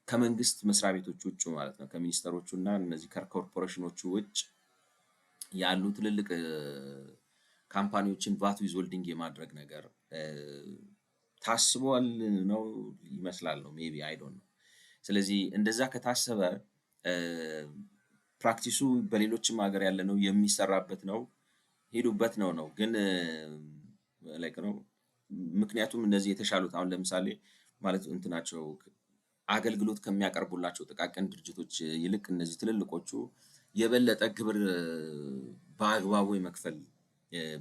[SPEAKER 1] ከመንግስት መስሪያ ቤቶች ውጭ ማለት ነው ከሚኒስተሮቹ እና እነዚህ ከኮርፖሬሽኖቹ ውጭ ያሉ ትልልቅ ካምፓኒዎችን ቫት ዊዝሆልዲንግ የማድረግ ነገር ታስቧል ነው ይመስላል ነው ሜቢ አይ ዶንት ኖ። ስለዚህ እንደዛ ከታሰበ ፕራክቲሱ በሌሎችም ሀገር ያለ ነው የሚሰራበት ነው ሄዱበት ነው ግን ላይክ ነው ምክንያቱም እነዚህ የተሻሉት አሁን ለምሳሌ ማለት እንትናቸው አገልግሎት ከሚያቀርቡላቸው ጥቃቅን ድርጅቶች ይልቅ እነዚህ ትልልቆቹ የበለጠ ግብር በአግባቡ የመክፈል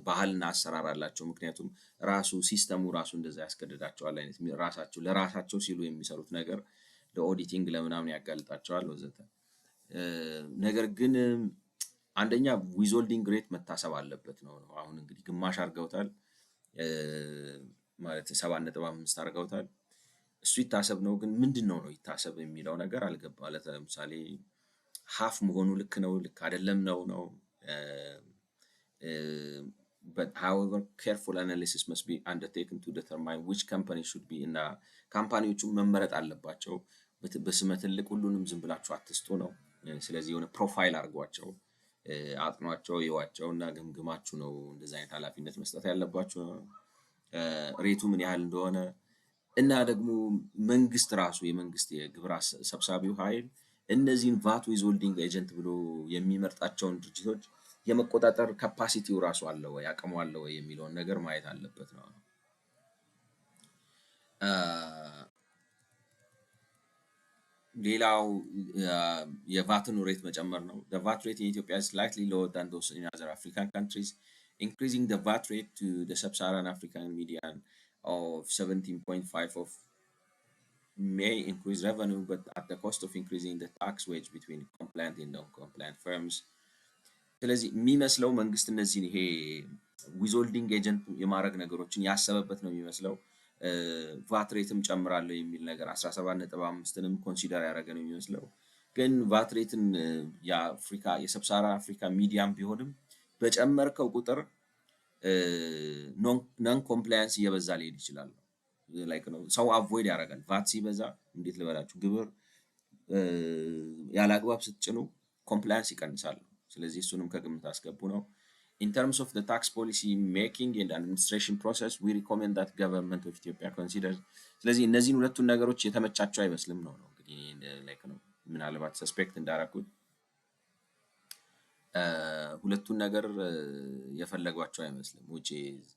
[SPEAKER 1] ባህልና አሰራር አላቸው። ምክንያቱም ራሱ ሲስተሙ ራሱ እንደዛ ያስገድዳቸዋል አይነት ራሳቸው ለራሳቸው ሲሉ የሚሰሩት ነገር ለኦዲቲንግ ለምናምን ያጋልጣቸዋል ወዘተ። ነገር ግን አንደኛ ዊዝሆልዲንግ ሬት መታሰብ አለበት ነው። አሁን እንግዲህ ግማሽ አድርገውታል ማለት 7.5 አድርገውታል። እሱ ይታሰብ ነው ግን ምንድነው ነው ይታሰብ የሚለው ነገር አልገባ ማለት ለምሳሌ ሃፍ መሆኑ ልክ ነው ልክ አይደለም ነው but however careful analysis must be undertaken to determine which company should be እና ካምፓኒዎቹ መመረጥ አለባቸው። በስመ ትልቅ ሁሉንም ዝም ብላችሁ አትስጡ ነው። ስለዚህ የሆነ ፕሮፋይል አድርጓቸው አጥኗቸው ይዋቸው እና ግምግማችሁ ነው እንደዚህ አይነት ኃላፊነት መስጠት ያለባችሁ ሬቱ ምን ያህል እንደሆነ እና ደግሞ መንግስት ራሱ የመንግስት የግብር ሰብሳቢው ኃይል እነዚህን ቫት ዊዝሆልዲንግ ኤጀንት ብሎ የሚመርጣቸውን ድርጅቶች የመቆጣጠር ካፓሲቲው ራሱ አለ ወይ አቅሙ አለ ወይ የሚለውን ነገር ማየት አለበት ነው። ሌላው የቫትን ሬት መጨመር ነው። the VAT rate in Ethiopia is slightly lower than those in other African countries. Increasing the VAT rate to the sub-Saharan African median of 17.5 of may increase revenue, but at the cost of increasing the tax wage between compliant and non-compliant firms. ስለዚህ የሚመስለው መንግስት እነዚህን ይሄ ዊዝሆልዲንግ ኤጀንት የማድረግ ነገሮችን ያሰበበት ነው የሚመስለው። ቫት ሬትም ጨምራለሁ የሚል ነገር 17.5ንም ኮንሲደር ያደረገ ነው የሚመስለው። ግን ቫት ሬትን የአፍሪካ የሰብሳራ አፍሪካ ሚዲያም ቢሆንም በጨመርከው ቁጥር ነን ኮምፕላያንስ እየበዛ ሊሄድ ይችላል። ላይክ ነው ሰው አቮይድ ያደርጋል። ቫት ሲበዛ እንዴት ልበላችሁ ግብር ያለ አግባብ ስትጭኑ ኮምፕላያንስ ይቀንሳል። ስለዚህ እሱንም ከግምት አስገቡ ነው። In terms of the tax policy making and administration process, we recommend that government of Ethiopia considers ስለዚህ እነዚህን ሁለቱን ነገሮች የተመቻቸው አይመስልም ነው እንግዲህ ላይክ ነው ምናልባት ሰስፔክት እንዳደረኩት ሁለቱን ነገር የፈለጓቸው አይመስልም which is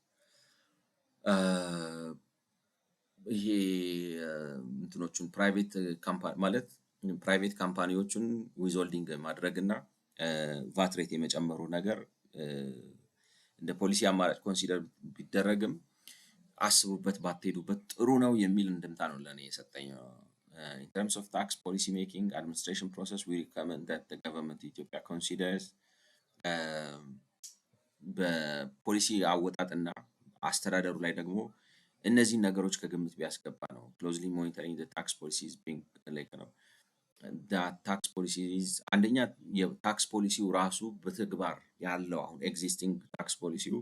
[SPEAKER 1] ይሄ እንትኖቹን ፕራይቬት ካምፓኒ ማለት ፕራይቬት ካምፓኒዎቹን ዊዝሆልዲንግ ማድረግ እና ቫት ሬት የመጨመሩ ነገር እንደ ፖሊሲ አማራጭ ኮንሲደር ቢደረግም አስቡበት ባትሄዱበት ጥሩ ነው የሚል እንድምታ ነው ለኔ የሰጠኝ። In terms of tax policy making administration process, we recommend that the government of Ethiopia considers በፖሊሲ አወጣጥና አስተዳደሩ ላይ ደግሞ እነዚህን ነገሮች ከግምት ቢያስገባ ነው። closely monitoring the tax policies being like ነው ታክስ ፖሊሲ አንደኛ የታክስ ፖሊሲው ራሱ በተግባር ያለው አሁን ኤግዚስቲንግ ታክስ ፖሊሲው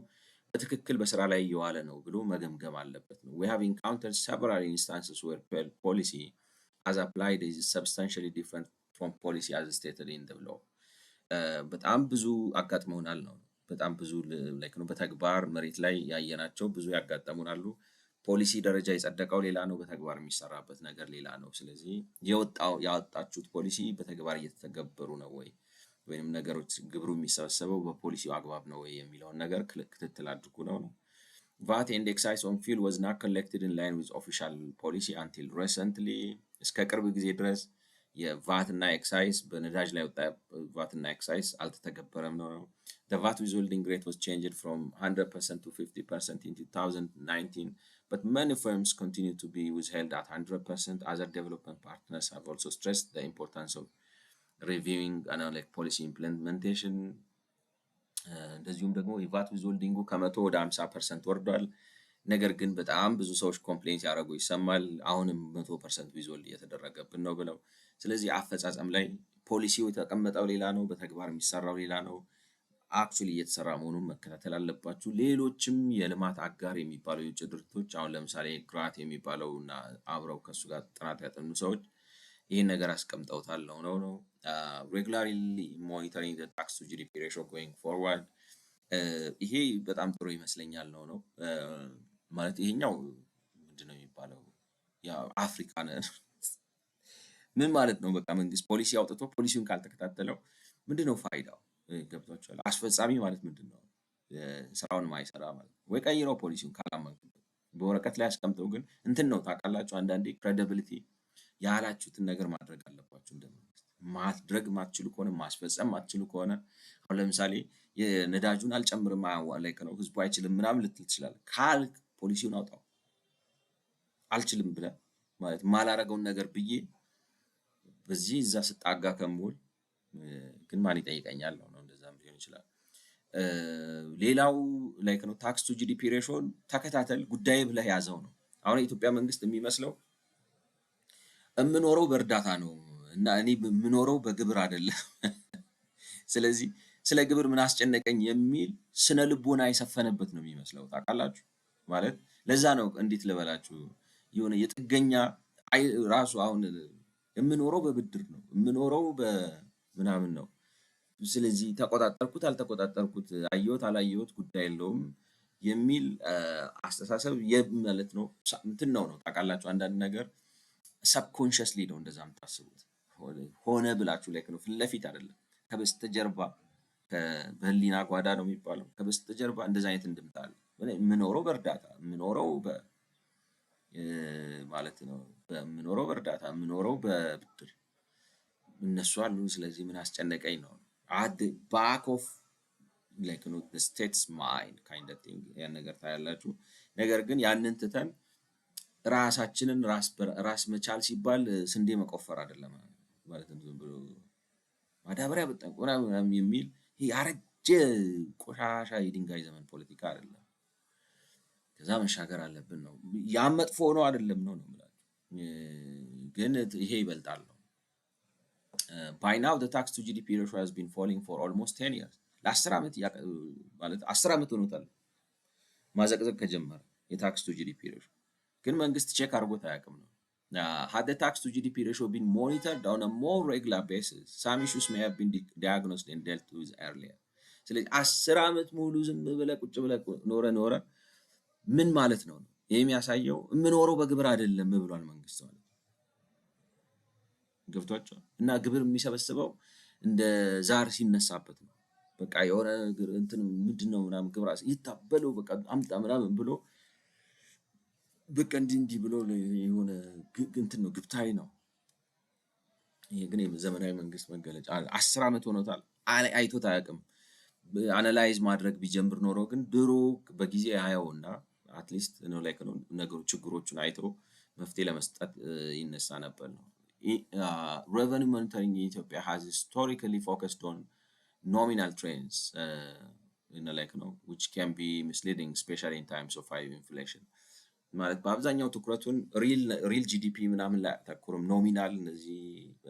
[SPEAKER 1] በትክክል በስራ ላይ እየዋለ ነው ብሎ መገምገም አለበት ነው። We have encountered several instances where policy as applied is substantially different from policy as stated in the law. በጣም ብዙ አጋጥመውናል ነው። በጣም ብዙ ላይክ ነው በተግባር መሬት ላይ ያየናቸው ብዙ ያጋጠሙናሉ። ፖሊሲ ደረጃ የጸደቀው ሌላ ነው በተግባር የሚሰራበት ነገር ሌላ ነው። ስለዚህ ያወጣችሁት ፖሊሲ በተግባር እየተተገበሩ ነው ወይ ወይንም ነገሮች ግብሩ የሚሰበሰበው በፖሊሲው አግባብ ነው ወይ የሚለውን ነገር ክትትል አድርጉ ነው። VAT and excise on fuel was not collected in line with official policy until recently. እስከ ቅርብ ጊዜ ድረስ የቫት እና ኤክሳይዝ በነዳጅ ላይ ወጣ ቫት እና ኤክሳይዝ አልተተገበረም ነው። The VAT withholding rate was changed from 100% to 50% in 2019, but many firms continue to be withheld at 100%. Other development partners have also stressed the importance of reviewing like policy implementation. እንደዚሁም ደግሞ የቫት ዊዝሆልዲንጉ ከመቶ ወደ 50% ወርዷል። ነገር ግን በጣም ብዙ ሰዎች ኮምፕሌንት ያደረጉ ይሰማል። አሁንም 100% ዊዝሆልድ እየተደረገብን ነው ብለው ስለዚህ አፈጻጸም ላይ ፖሊሲው የተቀመጠው ሌላ ነው በተግባር የሚሰራው ሌላ ነው። አክቹዋሊ እየተሰራ መሆኑን መከታተል አለባችሁ። ሌሎችም የልማት አጋር የሚባሉ የውጭ ድርጅቶች አሁን ለምሳሌ ግራት የሚባለው እና አብረው ከሱ ጋር ጥናት ያጠኑ ሰዎች ይህን ነገር አስቀምጠውታል ነው። regularly monitoring the tax to GDP ratio going forward ይሄ በጣም ጥሩ ይመስለኛል ነው። ማለት ይሄኛው ምንድነው የሚባለው ያው አፍሪካን ምን ማለት ነው? በቃ መንግስት ፖሊሲ አውጥቶ ፖሊሲውን ካልተከታተለው ምንድነው ፋይዳው? ገብቷችኋል? አስፈጻሚ ማለት ምንድነው? ስራውን ማይሰራ ማለት ነው። ወይ ቀይረው ፖሊሲውን ካላመንክበት። በወረቀት ላይ አስቀምጠው ግን እንትን ነው ታውቃላችሁ፣ አንዳንዴ ክሬዲቢሊቲ ያላችሁትን ነገር ማድረግ አለባችሁ። እንደ መንግስት ማድረግ ማትችሉ ከሆነ ማስፈጸም ማትችሉ ከሆነ አሁን ለምሳሌ የነዳጁን አልጨምርም ላይ ነው ህዝቡ አይችልም ምናምን ልትል ትችላለህ። ካልክ ፖሊሲውን አውጣው። አልችልም ብለህ ማለት ማላረገውን ነገር ብዬ በዚህ እዛ ስጣጋ ከምውል ግን ማን ይጠይቀኛል ነው። እንደዛም ሊሆን ይችላል። ሌላው ላይክ ነው ታክስ ቱ ጂዲፒ ሬሾን ተከታተል፣ ጉዳይ ብለህ ያዘው ነው። አሁን የኢትዮጵያ መንግስት የሚመስለው የምኖረው በእርዳታ ነው እና እኔ የምኖረው በግብር አይደለም። ስለዚህ ስለ ግብር ምን አስጨነቀኝ የሚል ስነ ልቦና የሰፈነበት ነው የሚመስለው ታውቃላችሁ። ማለት ለዛ ነው እንዴት ልበላችሁ የሆነ የጥገኛ ራሱ አሁን የምኖረው በብድር ነው የምኖረው በምናምን ነው። ስለዚህ ተቆጣጠርኩት አልተቆጣጠርኩት አየሁት አላየሁት ጉዳይ የለውም የሚል አስተሳሰብ ማለት ነው እንትን ነው ታውቃላችሁ። አንዳንድ ነገር ሰብኮንሽስሊ ነው እንደዛ የምታስቡት። ሆነ ብላችሁ ላይ ነው ፊት ለፊት አይደለም ከበስተጀርባ በህሊና ጓዳ ነው የሚባለው። ከበስተጀርባ እንደዛ አይነት እንድምታ አለ። የምኖረው በእርዳታ የምኖረው ማለት ነው የምኖረው በእርዳታ የምኖረው በብድር እነሱ አሉ። ስለዚህ ምን አስጨነቀኝ ነው at the back of like you know the state's mind kind of thing ያን ነገር ታያላችሁ። ነገር ግን ያንን ትተን ራሳችንን ራስ መቻል ሲባል ስንዴ መቆፈር አይደለም ማለት ነው። ዝም ብሎ ማዳበሪያ በጣም ምናምን የሚል ይሄ ያረጀ ቆሻሻ የድንጋይ ዘመን ፖለቲካ አይደለም። ከዛ መሻገር አለብን ነው። ያ መጥፎ ነው አይደለም ነው የምላችሁ፣ ግን ይሄ ይበልጣል ነው። by now the tax to GDP ratio has been falling for almost 10 years ለ10 ዓመት ማለት 10 ዓመት ሆኖታል ማዘቅዘቅ ከጀመረ የታክስ ቱ ጂዲፒ ሬሽዮ። ግን መንግስት ቼክ አድርጎት አያውቅም ነው። had the tax to GDP ratio been monitored on a more regular basis some issues may have been diagnosed and dealt with earlier። ስለዚህ 10 ዓመት ሙሉ ዝም ብለህ ቁጭ ብለህ ኖረ ምን ማለት ነው? ይሄ የሚያሳየው የምኖረው በግብር አይደለም ብሏል መንግስት ማለት ገብቷቸዋል። እና ግብር የሚሰበስበው እንደ ዛር ሲነሳበት ነው። በቃ የሆነ እንትን ምንድነው ምናምን ግብር ይታበለው በቃ አምጣ ምናምን ብሎ በቃ እንዲህ ብሎ የሆነ እንትን ነው ግብታዊ ነው። ይሄ ግን የዘመናዊ መንግስት መገለጫ 10 ዓመት ሆኖታል። አይቶት አያውቅም። አናላይዝ ማድረግ ቢጀምር ኖሮ ግን ድሮ በጊዜ ያየውና አትሊስት ነው ላይክ ነው ነገሮች ችግሮቹን አይቶ መፍትሄ ለመስጠት ይነሳ ነበር ነው። Revenue monitoring in Ethiopia has historically focused on nominal trends like which can be misleading especially in times of high inflation። ማለት በአብዛኛው ትኩረቱን ሪል ጂዲፒ ምናምን ላይ አተኩርም። ኖሚናል እነዚህ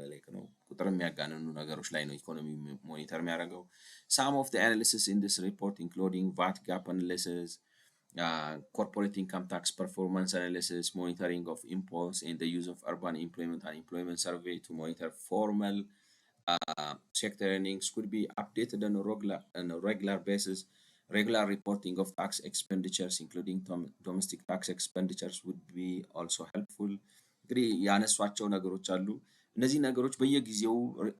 [SPEAKER 1] ላይክ ነው ቁጥር የሚያጋንኑ ነገሮች ላይ ነው ኢኮኖሚ ሞኒተር የሚያደርገው። some of the analysis in this report including VAT gap analysis, corporate income tax performance analysis, monitoring of imports, and the use of urban employment and employment survey to monitor formal sector earnings could be updated on a regular basis. Regular reporting of tax expenditures including domestic tax expenditures would be also helpful። እንግዲህ ያነሷቸው ነገሮች አሉ። እነዚህ ነገሮች በየጊዜው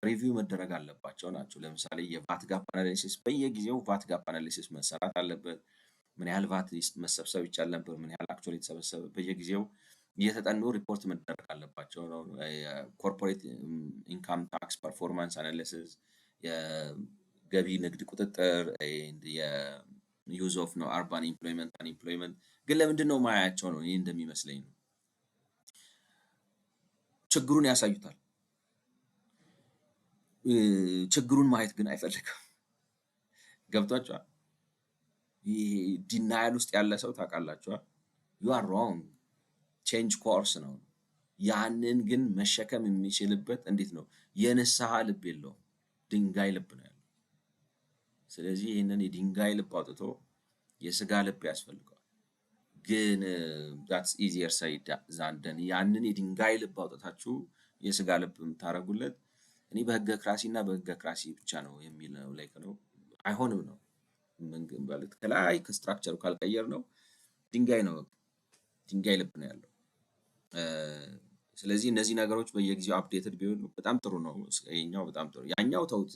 [SPEAKER 1] ሪቪው መደረግ አለባቸው ናቸው። ለምሳሌ የቫት ጋፕ አናሊሲስ በየጊዜው ቫት ጋፕ አናሊሲስ መሰራት አለበት። ምን ያህል ቫት መሰብሰብ ይቻል ነበር፣ ምን ያህል አክቹዋሊ የተሰበሰበ በየጊዜው እየተጠኑ ሪፖርት መደረግ አለባቸው ነው። ኮርፖሬት ኢንካም ታክስ ፐርፎርማንስ አናሊሲስ፣ የገቢ ንግድ ቁጥጥር፣ የዩዝ ኦፍ ነው አርባን ኢምፕሎይመንት አንኢምፕሎይመንት። ግን ለምንድን ነው ማያቸው ነው? ይሄ እንደሚመስለኝ ነው ችግሩን ያሳዩታል። ችግሩን ማየት ግን አይፈልግም። ገብቷቸዋል። ይሄ ዲናያል ውስጥ ያለ ሰው ታውቃላችኋል። ዩ አር ሮንግ ቼንጅ ኮርስ ነው። ያንን ግን መሸከም የሚችልበት እንዴት ነው? የንስሐ ልብ የለውም፣ ድንጋይ ልብ ነው ያለው። ስለዚህ ይህንን የድንጋይ ልብ አውጥቶ የስጋ ልብ ያስፈልገዋል። ግን that's easier said than done። ያንን የድንጋይ ልብ አውጥታችሁ የስጋ ልብ የምታደርጉለት እኔ በህገ ክራሲና በህገ ክራሲ ብቻ ነው የሚል ነው ላይክ ነው። አይሆንም ነው ማለት ከላይ ከስትራክቸሩ ካልቀየር ነው ድንጋይ ነው ድንጋይ ልብ ነው ያለው። ስለዚህ እነዚህ ነገሮች በየጊዜው አፕዴትድ ቢሆኑ በጣም ጥሩ ነው። ይሄኛው በጣም ጥሩ ያኛው ተውት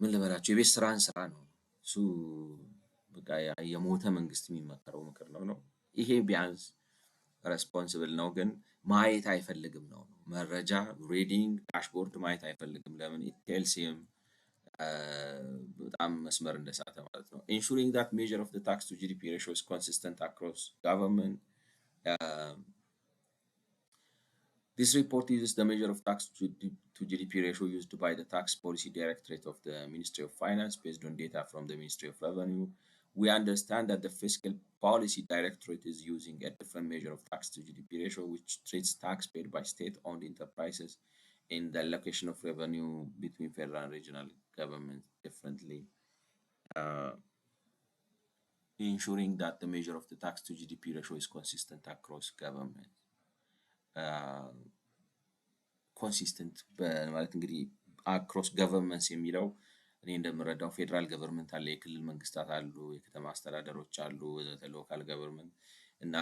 [SPEAKER 1] ምን ልበላችሁ የቤት ስራን ስራ ነው እሱ በቃ የሞተ መንግስት የሚመከረው ምክር ነው። ይሄ ቢያንስ ሬስፖንሲብል ነው ግን ማየት አይፈልግም ነው መረጃ ሪዲንግ ዳሽቦርድ ማየት አይፈልግም። ለምን ኢት ቴልስ ሂም በጣም መስመር እንደሳተ ማለት ነው። ኢንሹሪንግ ዳት ሜዠር ኦፍ ዘ ታክስ ቱ ጂዲፒ ሬሽዮ ኢዝ ኮንሲስተንት አክሮስ ጋቨርንመንት this report uses the measure of tax to GDP ratio used by the Tax Policy Directorate of the Ministry of Finance based on data from the Ministry of Revenue. We understand that the Fiscal Policy Directorate is using a different measure of tax to GDP ratio, which treats tax paid by state-owned enterprises in the allocation of revenue between federal and regional governments differently, ensuring that the measure of the tax to GDP ratio is consistent across governments. ኮንሲስተንት ማለት እንግዲህ አክሮስ ገቨርንመንትስ የሚለው እኔ እንደምረዳው ፌዴራል ገቨርንመንት አለ፣ የክልል መንግስታት አሉ፣ የከተማ አስተዳደሮች አሉ፣ ወዘተ ሎካል ገቨርንመንት እና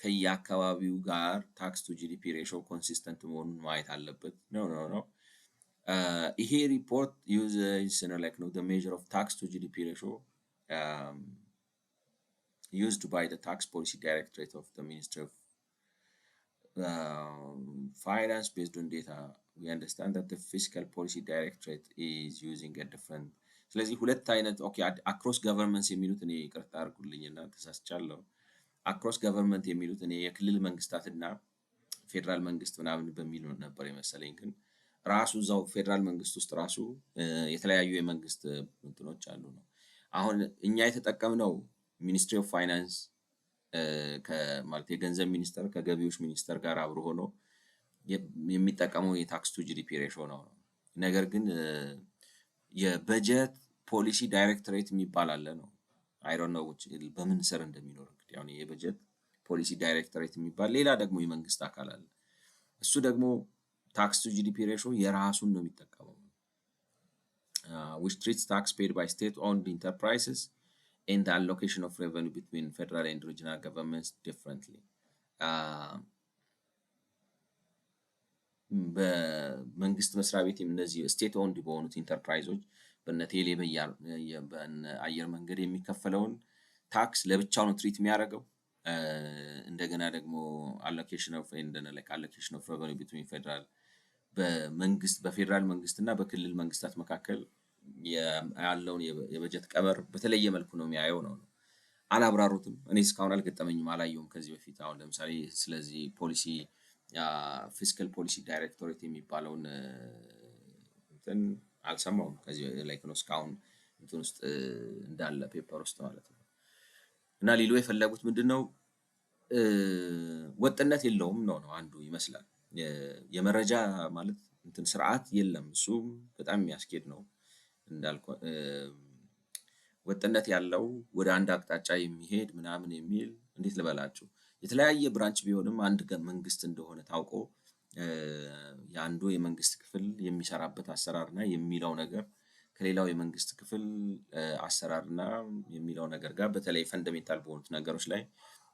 [SPEAKER 1] ከየአካባቢው ጋር ታክስ ቱ ጂዲፒ ሬሾ ኮንሲስተንት መሆኑን ማየት አለበት። ኖ ይሄ ሪፖርት ዩዝስ ላይክ ነው the measure of tax to GDP ratio used by the tax policy directorate of the Ministry of finance based on data. We understand that the fiscal policy directorate is using a different ስለዚህ ሁለት አይነት ኦኬ አክሮስ ገቨርንመንትስ የሚሉት እኔ ይቅርታ አድርጉልኝና ተሳስቻለሁ። አክሮስ ገቨርንመንት የሚሉት እኔ የክልል መንግስታትና ፌዴራል መንግስት ምናምን በሚል ነበር የመሰለኝ። ግን ራሱ እዛው ፌዴራል መንግስት ውስጥ ራሱ የተለያዩ የመንግስት እንትኖች አሉ ነው። አሁን እኛ የተጠቀምነው ሚኒስትሪ ኦፍ ፋይናንስ ከማለት የገንዘብ ሚኒስቴር ከገቢዎች ሚኒስቴር ጋር አብሮ ሆኖ የሚጠቀመው የታክስ ቱ ጂዲፒ ሬሾ ነው። ነገር ግን የበጀት ፖሊሲ ዳይሬክቶሬት የሚባል አለ ነው። አይ ዶንት ኖ በምን ስር እንደሚኖር እንግዲህ አሁን የበጀት ፖሊሲ ዳይሬክቶሬት የሚባል ሌላ ደግሞ የመንግስት አካል አለ። እሱ ደግሞ ታክስ ቱ ጂዲፒ ሬሾ የራሱን ነው የሚጠቀመው which treats tax paid by state-owned enterprises and the allocation of revenue between federal and regional governments differently. በመንግስት መስሪያ ቤት እነዚህ ስቴት ኦንድ በሆኑት ኢንተርፕራይዞች በነ ቴሌ በአየር መንገድ የሚከፈለውን ታክስ ለብቻው ነው ትሪት የሚያደርገው። እንደገና ደግሞ አሎኬሽን ኦፍ revenue between federal በመንግስት በፌዴራል መንግስት እና በክልል መንግስታት መካከል ያለውን የበጀት ቀመር በተለየ መልኩ ነው የሚያየው ነው። አላብራሩትም። እኔ እስካሁን አልገጠመኝም፣ አላየሁም ከዚህ በፊት። አሁን ለምሳሌ ስለዚህ ፖሊሲ ፊስካል ፖሊሲ ዳይሬክቶሬት የሚባለውን እንትን አልሰማሁም ከዚህ ላይክ ነው እስካሁን እንትን ውስጥ እንዳለ ፔፐር ውስጥ ማለት ነው። እና ሊሉ የፈለጉት ምንድነው ወጥነት የለውም ነው አንዱ ይመስላል። የመረጃ ማለት እንትን ስርዓት የለም። እሱ በጣም የሚያስኬድ ነው እንዳልኩ ወጥነት ያለው ወደ አንድ አቅጣጫ የሚሄድ ምናምን የሚል እንዴት ልበላችሁ የተለያየ ብራንች ቢሆንም አንድ መንግስት እንደሆነ ታውቆ የአንዱ የመንግስት ክፍል የሚሰራበት አሰራርና የሚለው ነገር ከሌላው የመንግስት ክፍል አሰራርና የሚለው ነገር ጋር በተለይ ፈንዳሜንታል በሆኑት ነገሮች ላይ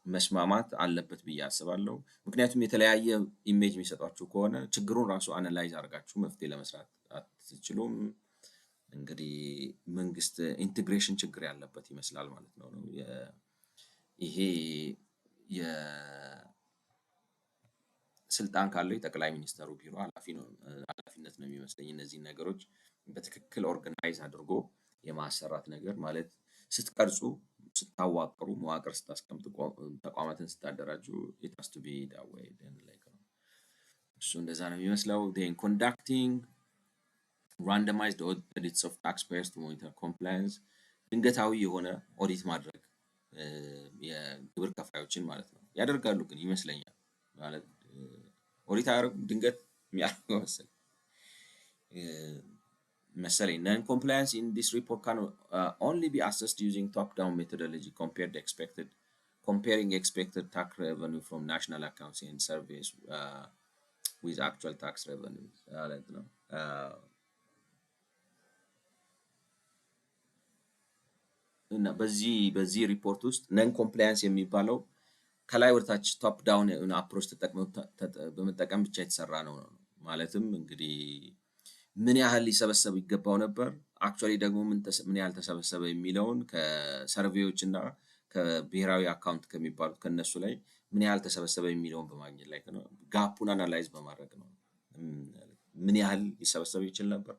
[SPEAKER 1] መስማማት አለበት ብዬ አስባለሁ። ምክንያቱም የተለያየ ኢሜጅ የሚሰጧችሁ ከሆነ ችግሩን ራሱ አናላይዝ አድርጋችሁ መፍትሄ ለመስራት አትችሉም። እንግዲህ መንግስት ኢንቴግሬሽን ችግር ያለበት ይመስላል ማለት ነው። ይሄ የስልጣን ካለው የጠቅላይ ሚኒስተሩ ቢሮ ኃላፊነት ነው የሚመስለኝ እነዚህን ነገሮች በትክክል ኦርጋናይዝ አድርጎ የማሰራት ነገር ማለት ስትቀርጹ ስታዋቅሩ መዋቅር ስታስቀምጡ ተቋማትን ስታደራጁ it has to be that way then like እሱ እንደዛ ነው የሚመስለው። then conducting randomized audits of taxpayers to monitor compliance ድንገታዊ የሆነ ኦዲት ማድረግ የግብር ከፋዮችን ማለት ነው ያደርጋሉ ግን ይመስለኛል ማለት ኦዲት አያደርጉም ድንገት የሚያደርገው መሰለኝ non-compliance in this report can only be assessed using top-down methodology comparing expected tax revenue from national accounts and surveys with actual tax revenues ማለት ነው። እና በዚህ ሪፖርት ውስጥ ነን ኮምፕላያንስ የሚባለው ከላይ ወደታች ቶፕ ዳውን አፕሮች በመጠቀም ብቻ የተሰራ ነው። ማለትም እንግዲህ ምን ያህል ሊሰበሰብ ይገባው ነበር፣ አክቹዋሊ ደግሞ ምን ያህል ተሰበሰበ የሚለውን ከሰርቬዎች እና ከብሔራዊ አካውንት ከሚባሉት ከነሱ ላይ ምን ያህል ተሰበሰበ የሚለውን በማግኘት ላይ ነው። ጋፑን አናላይዝ በማድረግ ነው። ምን ያህል ሊሰበሰብ ይችል ነበር፣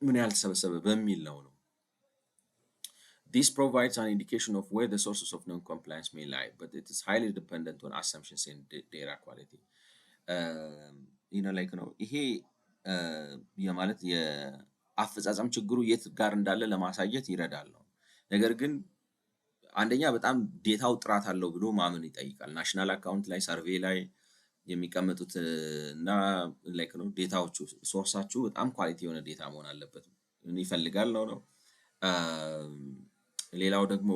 [SPEAKER 1] ምን ያህል ተሰበሰበ በሚል ነው። This provides an indication of where the sources of non-compliance may lie, but it is highly dependent on assumptions in data quality. like ይሄ የማለት የአፈጻጸም ችግሩ የት ጋር እንዳለ ለማሳየት ይረዳል ነው። ነገር ግን አንደኛ በጣም ዴታው ጥራት አለው ብሎ ማመን ይጠይቃል። ናሽናል አካውንት ላይ ሰርቬይ ላይ የሚቀመጡት እና ዴታዎቹ ሶርሳችሁ በጣም ኳሊቲ የሆነ ዴታ መሆን አለበት ይፈልጋል ነው። ሌላው ደግሞ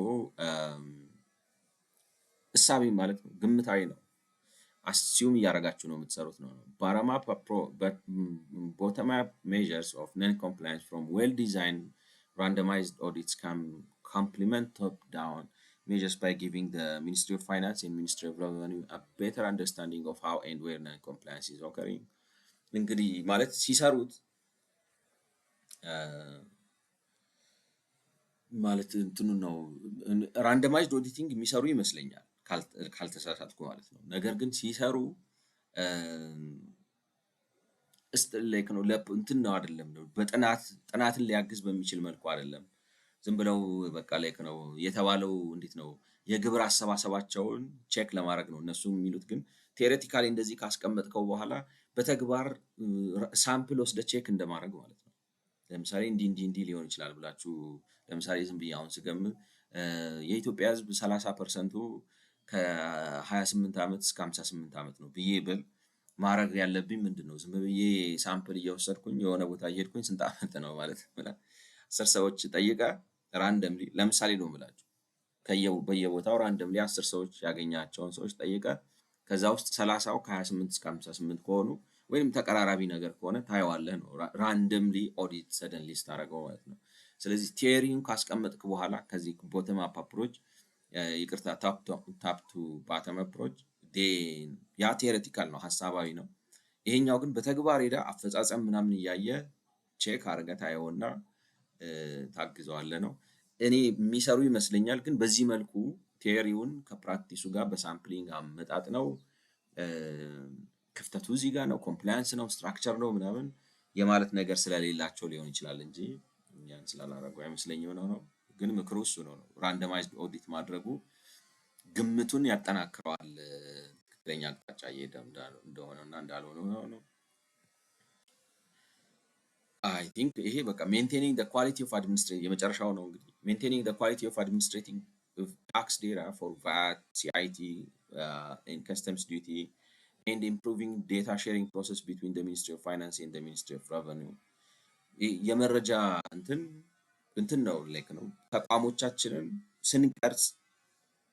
[SPEAKER 1] እሳቤ ማለት ነው፣ ግምታዊ ነው። አስዩም እያደረጋችሁ ነው የምትሰሩት ነው። bottom up measures of non-compliance from well-designed randomized audits can complement top-down measures by giving the Ministry of Finance and Ministry of Revenue a better understanding of how and where non-compliance is occurring. እንግዲህ ማለት ሲሰሩት ማለት እንትኑ ነው ራንደማይዝድ ኦዲቲንግ የሚሰሩ ይመስለኛል ካልተሳሳትኩ ማለት ነው። ነገር ግን ሲሰሩ ነው እንትን ነው አይደለም ነው ጥናትን ሊያግዝ በሚችል መልኩ አይደለም። ዝም ብለው በቃ ነው የተባለው እንዴት ነው የግብር አሰባሰባቸውን ቼክ ለማድረግ ነው እነሱ የሚሉት። ግን ቴዎሬቲካሊ እንደዚህ ካስቀመጥከው በኋላ በተግባር ሳምፕል ወስደ ቼክ እንደማድረግ ማለት ነው። ለምሳሌ እንዲህ ሊሆን ይችላል ብላችሁ ለምሳሌ ዝም ብዬ አሁን ስገምት የኢትዮጵያ ሕዝብ 30% ከ28 ዓመት እስከ 58 ዓመት ነው ብዬ ብል ማድረግ ያለብኝ ምንድነው? ዝም ብዬ ሳምፕል እየወሰድኩኝ የሆነ ቦታ እየሄድኩኝ ስንት ዓመት ነው ማለት ብላ 10 ሰዎች ጠይቀ ራንደምሊ ለምሳሌ ነው የምላችሁ በየቦታው ራንደምሊ 10 ሰዎች ያገኛቸውን ሰዎች ጠይቀ ከዛ ውስጥ 30ው ከ28 እስከ 58 ከሆኑ ወይም ተቀራራቢ ነገር ከሆነ ታየዋለህ ነው። ራንደምሊ ኦዲት ሰደንሊ ስታደርገው ማለት ነው። ስለዚህ ቲዮሪውን ካስቀመጥክ በኋላ ከዚህ ቦተም አፕ አፕሮች ይቅርታ ታፕ ቱ ባተም አፕሮች ያ ቴዎሬቲካል ነው፣ ሀሳባዊ ነው። ይሄኛው ግን በተግባር ሄዳ አፈጻጸም ምናምን እያየ ቼክ አድርገህ ታየውና ታግዘዋለህ ነው። እኔ የሚሰሩ ይመስለኛል። ግን በዚህ መልኩ ቲዮሪውን ከፕራክቲሱ ጋር በሳምፕሊንግ አመጣጥ ነው። ክፍተቱ እዚህ ጋር ነው፣ ኮምፕላያንስ ነው፣ ስትራክቸር ነው ምናምን የማለት ነገር ስለሌላቸው ሊሆን ይችላል እንጂ እኛን ስላላረጉ አይመስለኝም ነው። ግን ምክሩ እሱ ነው። ራንደማይዝድ ኦዲት ማድረጉ ግምቱን ያጠናክረዋል፣ ትክክለኛ አቅጣጫ እየሄደ እንደሆነና እንዳልሆነ ነው። አይ ቲንክ ይሄ በቃ ሜንቴኒንግ ዘ ኳሊቲ ኦፍ አድሚኒስትሬቲንግ የመጨረሻው ነው። እንግዲህ ሜንቴኒንግ ዘ ኳሊቲ ኦፍ አድሚኒስትሬቲንግ ታክስ ዴታ ፎር ቫት ሲአይቲ ኤንድ ከስተምስ ዲዩቲ ኤንድ ኢምፕሩቪንግ ዴታ ሼሪንግ ፕሮሰስ ቢትዊን ዘ ሚኒስትሪ ኦፍ ፋይናንስ ኤንድ ዘ ሚኒስትሪ ኦፍ ሬቨኒው የመረጃ እንትን ነው ነው። ተቋሞቻችንን ስንቀርጽ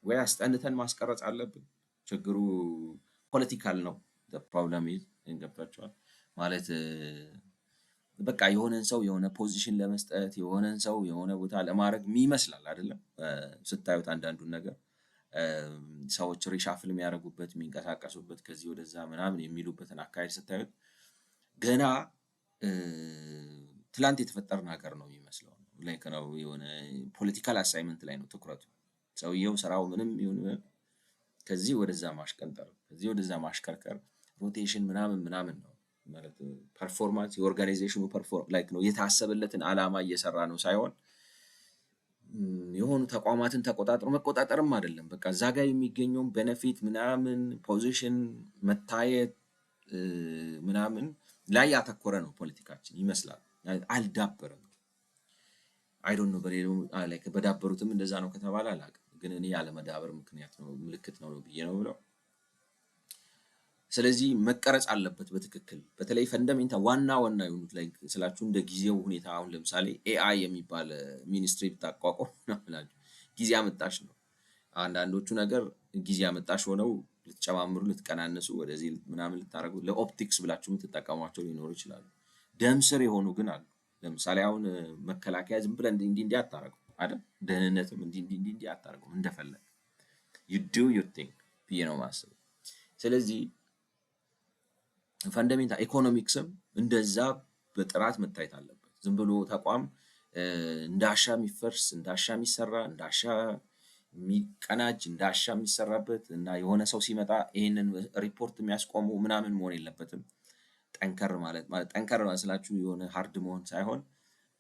[SPEAKER 1] ወይ አስጠንተን ማስቀረጽ አለብን። ችግሩ ፖለቲካል ነው። ፕሮብለም ገብቷቸዋል ማለት በቃ የሆነን ሰው የሆነ ፖዚሽን ለመስጠት የሆነን ሰው የሆነ ቦታ ለማድረግ ይመስላል አይደለም። ስታዩት አንዳንዱን ነገር ሰዎች ሪሻፍል የሚያደርጉበት የሚንቀሳቀሱበት ከዚህ ወደዛ ምናምን የሚሉበትን አካሄድ ስታዩት ገና ትላንት የተፈጠረ ነገር ነው የሚመስለው። ነው የሆነ ፖለቲካል አሳይመንት ላይ ነው ትኩረቱ። ሰውየው ስራው ምንም ይሁን ከዚህ ወደዛ ማሽቀንጠር ከዚህ ወደዛ ማሽከርከር ሮቴሽን ምናምን ነው ማለት ፐርፎርማንስ የኦርጋናይዜሽኑ ነው የታሰበለትን ዓላማ እየሰራ ነው ሳይሆን የሆኑ ተቋማትን መቆጣጠርም አይደለም። በቃ እዛ ጋር የሚገኘውን ቤኔፊት ምናምን ፖዚሽን መታየት ምናምን ላይ ያተኮረ ነው ፖለቲካችን ይመስላል። አልዳበረም። አይ ዶንት ኖ በዳበሩትም እንደዛ ነው ከተባለ አላውቅም። ግን እኔ ያለመዳበር ምክንያት ነው ምልክት ነው ብዬ ነው ብለው። ስለዚህ መቀረጽ አለበት በትክክል በተለይ ፈንዳሜንታል ዋና የሆኑት ላይ ስላችሁ እንደ ጊዜው ሁኔታ አሁን ለምሳሌ ኤአይ የሚባል ሚኒስትሪ ብታቋቋም ነው ብላችሁ ጊዜ አመጣሽ ነው። አንዳንዶቹ ነገር ጊዜ አመጣሽ ሆነው ልትጨማምሩ ልትቀናነሱ ወደዚህ ምናምን ልታደርጉ ለኦፕቲክስ ብላችሁ የምትጠቀሟቸው ሊኖሩ ይችላሉ። ደም ስር የሆኑ ግን አሉ። ለምሳሌ አሁን መከላከያ ዝም ብለህ እንዲህ አታደርገው አይደል? ደህንነትም እንዲህ አታደርገው እንደፈለግ you do your thing ብዬ ነው የማስበው። ስለዚህ ፈንዳሜንታል ኢኮኖሚክስም እንደዛ በጥራት መታየት አለበት። ዝም ብሎ ተቋም እንዳሻ የሚፈርስ እንዳሻ የሚሰራ እንዳሻ የሚቀናጅ እንዳሻ የሚሰራበት እና የሆነ ሰው ሲመጣ ይሄንን ሪፖርት የሚያስቆሙ ምናምን መሆን የለበትም። ጠንከር ማለት ጠንከር ስላችሁ የሆነ ሃርድ መሆን ሳይሆን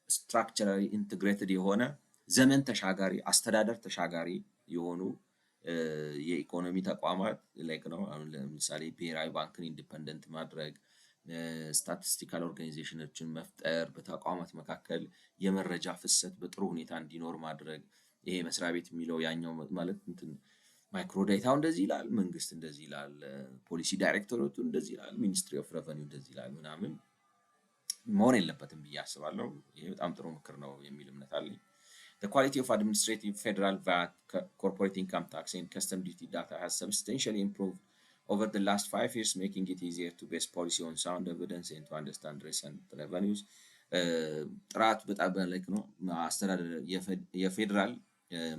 [SPEAKER 1] ስትራክቸራሊ ኢንተግሬትድ የሆነ ዘመን ተሻጋሪ አስተዳደር ተሻጋሪ የሆኑ የኢኮኖሚ ተቋማት ላይክ ነው። አሁን ለምሳሌ ብሔራዊ ባንክን ኢንዲፐንደንት ማድረግ፣ ስታቲስቲካል ኦርጋናይዜሽኖችን መፍጠር፣ በተቋማት መካከል የመረጃ ፍሰት በጥሩ ሁኔታ እንዲኖር ማድረግ። ይሄ መስሪያ ቤት የሚለው ያኛው ማለት እንትን ማይክሮ ዳታው እንደዚህ ይላል፣ መንግስት እንደዚህ ይላል፣ ፖሊሲ ዳይሬክተሮቱ እንደዚህ ይላል፣ ሚኒስትሪ ኦፍ ሬቨኒው እንደዚህ ይላል ምናምን መሆን የለበትም ብዬ አስባለሁ። ይሄ በጣም ጥሩ ምክር ነው የሚል እምነት አለኝ። The quality of administrative federal VAT, corporate income tax, and custom duty data has substantially improved over the last 5 years, making it easier to base policy on sound evidence and to understand recent revenues. ጥራት በጣም ላይክ ነው አስተዳደር የፌዴራል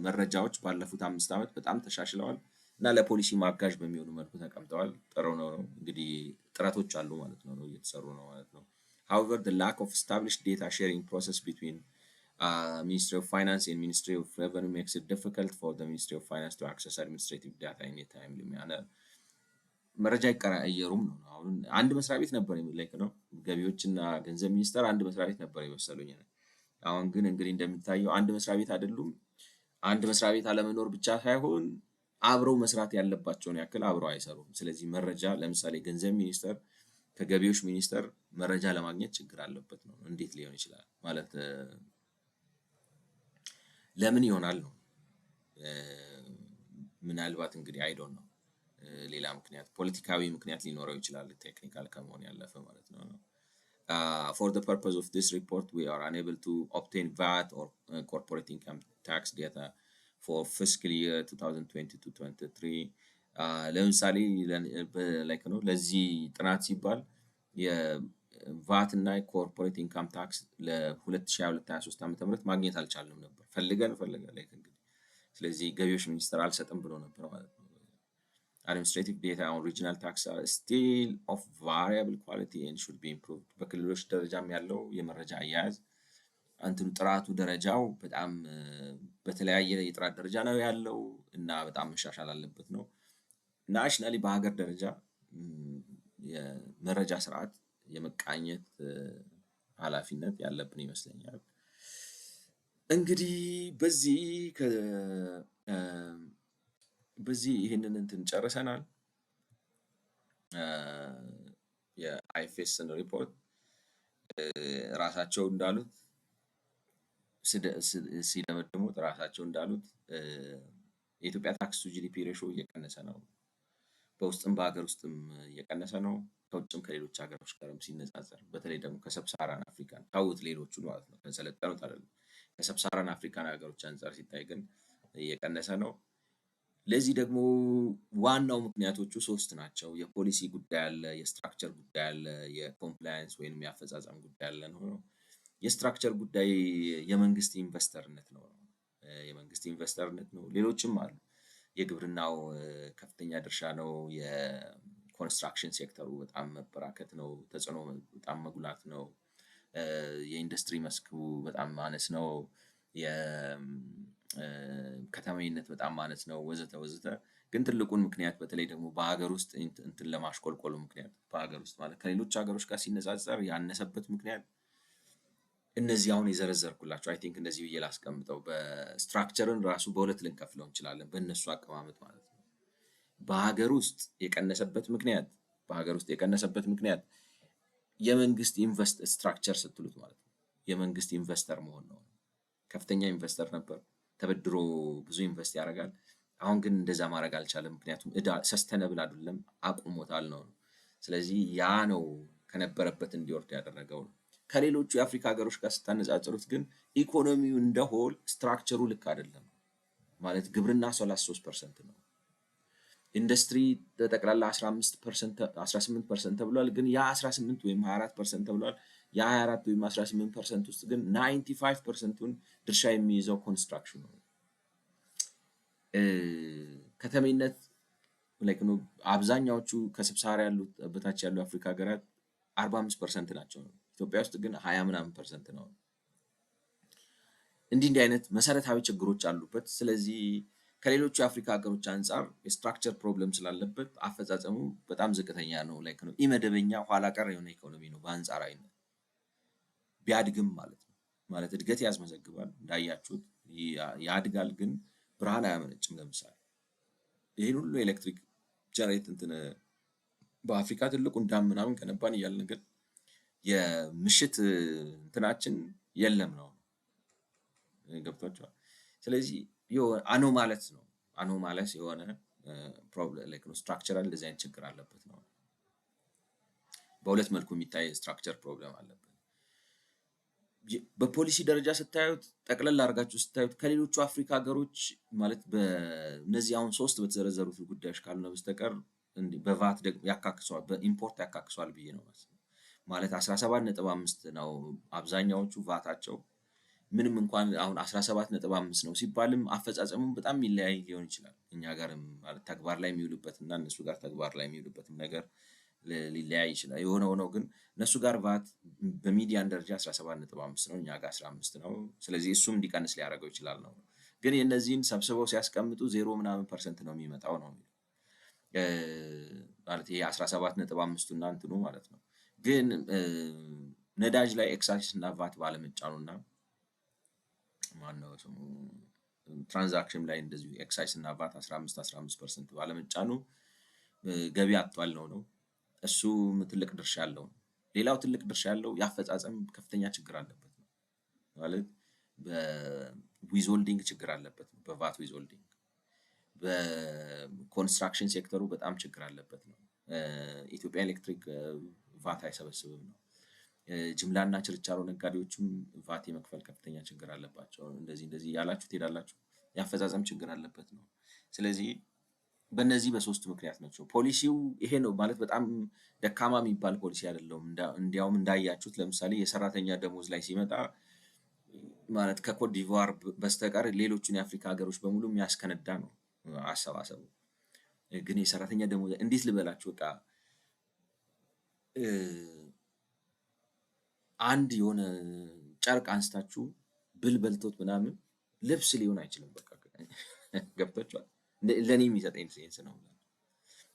[SPEAKER 1] መረጃዎች ባለፉት 5 ዓመት በጣም ተሻሽለዋል እና ለፖሊሲ ማጋዥ በሚሆኑ መልኩ ተቀምጠዋል። ጥሩ ነው። እንግዲህ ጥረቶች አሉ ማለት ነው እየተሰሩ ነው ማለት ነው። However, the lack of established data sharing process between Ministry of Finance and Ministry of Revenue makes it difficult for the Ministry of Finance to access administrative data in a timely manner. መረጃ ይቀያየሩም ነው። አሁን አንድ መስሪያ ቤት ነበር ላይክ ነው ገቢዎችና ገንዘብ ሚኒስቴር አንድ መስሪያ ቤት ነበር የመሰሉኝ። አሁን ግን እንግዲህ እንደሚታየው አንድ መስሪያ ቤት አይደሉም። አንድ መስሪያ ቤት አለመኖር ብቻ ሳይሆን አብረው መስራት ያለባቸውን ያክል አብረው አይሰሩም። ስለዚህ መረጃ ለምሳሌ ገንዘብ ሚኒስቴር ከገቢዎች ሚኒስቴር መረጃ ለማግኘት ችግር አለበት ነው። እንዴት ሊሆን ይችላል ማለት ለምን ይሆናል ነው። ምናልባት እንግዲህ አይ ዶንት ኖ ሌላ ምክንያት ፖለቲካዊ ምክንያት ሊኖረው ይችላል ቴክኒካል ከመሆን ያለፈ ማለት ነው። For the purpose of this report, we are unable to obtain VAT or corporate income tax data for fiscal year 2020-23. ለምሳሌ ላይክ ነው ለዚህ ጥናት ሲባል የቫት እና የኮርፖሬት ኢንካም ታክስ ለ2022-23 ዓ.ም ማግኘት አልቻልንም ነበር። ፈልገን ላይክ እንግዲህ ስለዚህ ገቢዎች ሚኒስቴር አልሰጥም ብሎ ነበር ማለት ነው። Administrative data on regional tax are still of variable quality and should be improved. በክልሎች ደረጃም ያለው የመረጃ አያያዝ እንትኑ ጥራቱ ደረጃው በጣም በተለያየ የጥራት ደረጃ ነው ያለው እና በጣም መሻሻል አለበት ነው። ናሽናሊ በሀገር ደረጃ የመረጃ ስርዓት የመቃኘት ኃላፊነት ያለብን ይመስለኛል። እንግዲህ በዚህ ይህንን እንትን ጨርሰናል። የአይኤፍኤስን ሪፖርት ራሳቸው እንዳሉት ሲደመድሙት ራሳቸው እንዳሉት የኢትዮጵያ ታክስ ቱ ጂዲፒ ሬሾ እየቀነሰ ነው። በውስጥም በሀገር ውስጥም እየቀነሰ ነው። ከውጭም ከሌሎች ሀገሮች ጋርም ሲነጻጸር በተለይ ደግሞ ከሰብሳራን አፍሪካን ታውት ሌሎቹ ማለት ነው ከሰለጠኑት አይደለም ከሰብሳራን አፍሪካን ሀገሮች አንጻር ሲታይ ግን እየቀነሰ ነው። ለዚህ ደግሞ ዋናው ምክንያቶቹ 3 ናቸው። የፖሊሲ ጉዳይ አለ፣ የስትራክቸር ጉዳይ አለ፣ የኮምፕላያንስ ወይንም የአፈጻጸም ጉዳይ አለ ነው። የስትራክቸር ጉዳይ የመንግስት ኢንቨስተርነት ነው። የመንግስት ኢንቨስተርነት ነው። ሌሎችም አሉ። የግብርናው ከፍተኛ ድርሻ ነው። የኮንስትራክሽን ሴክተሩ በጣም መበራከት ነው። ተጽዕኖ በጣም መጉላት ነው። የኢንዱስትሪ መስኩ በጣም ማነስ ነው። ከተማይነት በጣም ማነስ ነው ወዘተ ወዘተ። ግን ትልቁን ምክንያት በተለይ ደግሞ በሀገር ውስጥ እንትን ለማሽቆልቆሉ ምክንያት በሀገር ውስጥ ማለት ከሌሎች ሀገሮች ጋር ሲነጻጸር ያነሰበት ምክንያት እነዚህ አሁን የዘረዘርኩላቸው አይ ቲንክ እንደዚህ ብዬ ላስቀምጠው። በስትራክቸርን ራሱ በሁለት ልንከፍለው እንችላለን በእነሱ አቀማመጥ ማለት ነው። በሀገር ውስጥ የቀነሰበት ምክንያት የመንግስት ስትራክቸር ስትሉት ማለት ነው የመንግስት ኢንቨስተር መሆን ነው። ከፍተኛ ኢንቨስተር ነበር፣ ተበድሮ ብዙ ኢንቨስት ያደርጋል። አሁን ግን እንደዛ ማድረግ አልቻለም። ምክንያቱም እዳ ሰስተነብል አይደለም አቁሞታል ነው። ስለዚህ ያ ነው ከነበረበት እንዲወርድ ያደረገው ነው። ከሌሎቹ የአፍሪካ ሀገሮች ጋር ስታነጻጽሩት ግን ኢኮኖሚው እንደሆል ስትራክቸሩ ልክ አይደለም ማለት ግብርና 33% ነው። ኢንዱስትሪ በጠቅላላ 18% ተብሏል። ግን ያ 18 ወይም 24% ተብሏል። የ24 ወይም 18% ውስጥ ግን 95%ቱን ድርሻ የሚይዘው ኮንስትራክሽን ነው። ከተሜነት ላይክ ነው። አብዛኛዎቹ ከስብሳራ ያሉት በታች ያሉ አፍሪካ ሀገራት 45% ናቸው። ኢትዮጵያ ውስጥ ግን 20 ምናምን ፐርሰንት ነው። እንዲህ አይነት መሰረታዊ ችግሮች አሉበት። ስለዚህ ከሌሎቹ የአፍሪካ ሀገሮች አንጻር የስትራክቸር ፕሮብለም ስላለበት አፈጻጸሙ በጣም ዝቅተኛ ነው። ላይክ ነው ኢመደበኛ ኋላ ቀር የሆነ ኢኮኖሚ ነው በአንጻራዊነት ቢያድግም ማለት ነው። ማለት እድገት ያስመዘግባል እንዳያችሁት ያድጋል፣ ግን ብርሃን አያመነጭም። ለምሳሌ ይህን ሁሉ ኤሌክትሪክ ጀነሬት እንትን በአፍሪካ ትልቁን ዳም ምናምን ገነባን እያልን ግን የምሽት እንትናችን የለም ነው። ገብቷቸዋል። ስለዚህ አኖማለስ ነው። አኖማለስ የሆነ ፕሮብለም ላይክ ነው ስትራክቸራል እንደዚህ አይነት ችግር አለበት ነው። በሁለት መልኩ የሚታይ ስትራክቸር ፕሮብለም አለበት። በፖሊሲ ደረጃ ስታዩት ጠቅለል አድርጋችሁ ስታዩት ከሌሎቹ አፍሪካ ሀገሮች ማለት በእነዚህ አሁን 3 በተዘረዘሩት ጉዳዮች ካልሆነ በስተቀር በቫት ደግሞ ያካክሰዋል፣ በኢምፖርት ያካክሰዋል ብዬ ነው ማለት 17.5 ነው አብዛኛዎቹ ቫታቸው። ምንም እንኳን አሁን 17.5 ነው ሲባልም አፈጻጸሙም በጣም የሚለያይ ሊሆን ይችላል። እኛ ጋርም ማለት ተግባር ላይ የሚውልበት እና እነሱ ጋር ተግባር ላይ የሚውልበትም ነገር ሊለያይ ይችላል። የሆነ ሆኖ ግን እነሱ ጋር ቫት በሚዲያን ደረጃ 17.5 ነው፣ እኛ ጋር 15 ነው። ስለዚህ እሱም እንዲቀንስ ሊያደርገው ይችላል ነው። ግን የእነዚህን ሰብስበው ሲያስቀምጡ 0 ምናምን ፐርሰንት ነው የሚመጣው ነው ማለት ይሄ 17.5ቱ እና እንትኑ ማለት ነው። ግን ነዳጅ ላይ ኤክሳይዝ እና ቫት ባለመጫኑና ማነው ስሙ ትራንዛክሽን ላይ እንደዚሁ ኤክሳይዝ እና ቫት 15% ባለመጫኑ ገቢ አጥቷል ነው። እሱ ትልቅ ድርሻ አለው። ሌላው ትልቅ ድርሻ ያለው ያፈጻጸም ከፍተኛ ችግር አለበት ነው ማለት በዊዝሆልዲንግ ችግር አለበት ነው። በቫት ዊዝሆልዲንግ በኮንስትራክሽን ሴክተሩ በጣም ችግር አለበት ነው። ኢትዮጵያ ኤሌክትሪክ ቫት አይሰበስብም ነው። ጅምላና ችርቻሮ ነጋዴዎችም ቫት የመክፈል ከፍተኛ ችግር አለባቸው። እንደዚህ ያላችሁ ትሄዳላችሁ። ያፈጻጸም ችግር አለበት ነው። ስለዚህ በእነዚህ በሶስቱ ምክንያት ናቸው። ፖሊሲው ይሄ ነው ማለት በጣም ደካማ የሚባል ፖሊሲ አይደለም። እንዲያውም እንዳያችሁት ለምሳሌ የሰራተኛ ደሞዝ ላይ ሲመጣ ማለት ከኮት ዲቯር በስተቀር ሌሎቹን የአፍሪካ ሀገሮች በሙሉ የሚያስከነዳ ነው አሰባሰቡ። ግን የሰራተኛ ደሞዝ እንዴት ልበላችሁ በቃ አንድ የሆነ ጨርቅ አንስታችሁ ብል በልቶት ምናምን ልብስ ሊሆን አይችልም። በቃ ገብቷችኋል? ለኔ የሚሰጠኝ ሴንስ ነው።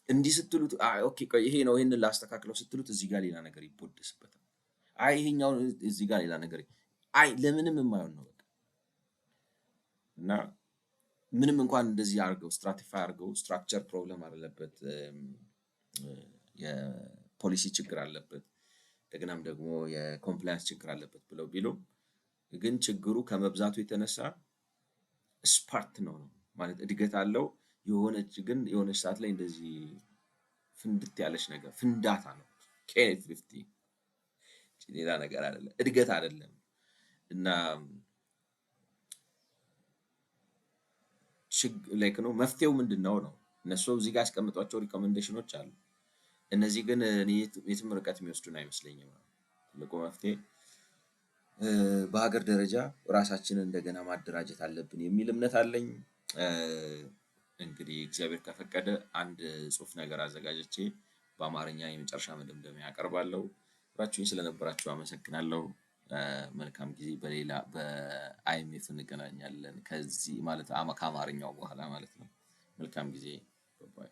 [SPEAKER 1] እንዲህ ስትሉት ኦኬ ቆይ ይሄ ነው ይሄንን ላስተካክለው ስትሉት እዚህ ጋር ሌላ ነገር ይቦደስበታል። ይሄኛው እዚህ ጋር ሌላ ነገር ለምንም የማይሆን ነው በቃ። እና ምንም እንኳን እንደዚህ አድርገው ስትራቲፋይ አድርገው ስትራክቸር ፕሮብለም አለበት፣ የፖሊሲ ችግር አለበት፣ እንደገናም ደግሞ የኮምፕላያንስ ችግር አለበት ብለው ቢሉም ግን ችግሩ ከመብዛቱ የተነሳ ስፓርት ነው ማለት እድገት አለው። የሆነች ሰዓት ላይ እንደዚህ ፍንድት ያለች ነገር ፍንዳታ ነው። K50 ሌላ ነገር አይደለም፣ እድገት አይደለም። እና ላይክ ነው መፍትሄው ምንድነው ነው? እነሱ እዚህ ጋር ያስቀምጧቸው ሪኮሜንዴሽኖች አሉ። እነዚህ ግን እኔ የትም ርቀት የሚወስዱን አይመስለኝም። ትልቁ መፍትሄ በሀገር ደረጃ ራሳችንን እንደገና ማደራጀት አለብን የሚል እምነት አለኝ። እንግዲህ እግዚአብሔር ከፈቀደ አንድ ጽሁፍ ነገር አዘጋጅቼ በአማርኛ የመጨረሻ መደምደሚያ ያቀርባለሁ። አብራችሁኝ ስለነበራችሁ አመሰግናለሁ። መልካም ጊዜ። በሌላ በአይኤምኤፍ እንገናኛለን ከዚህ ማለት ከአማርኛው በኋላ ማለት ነው። መልካም ጊዜ። ባይ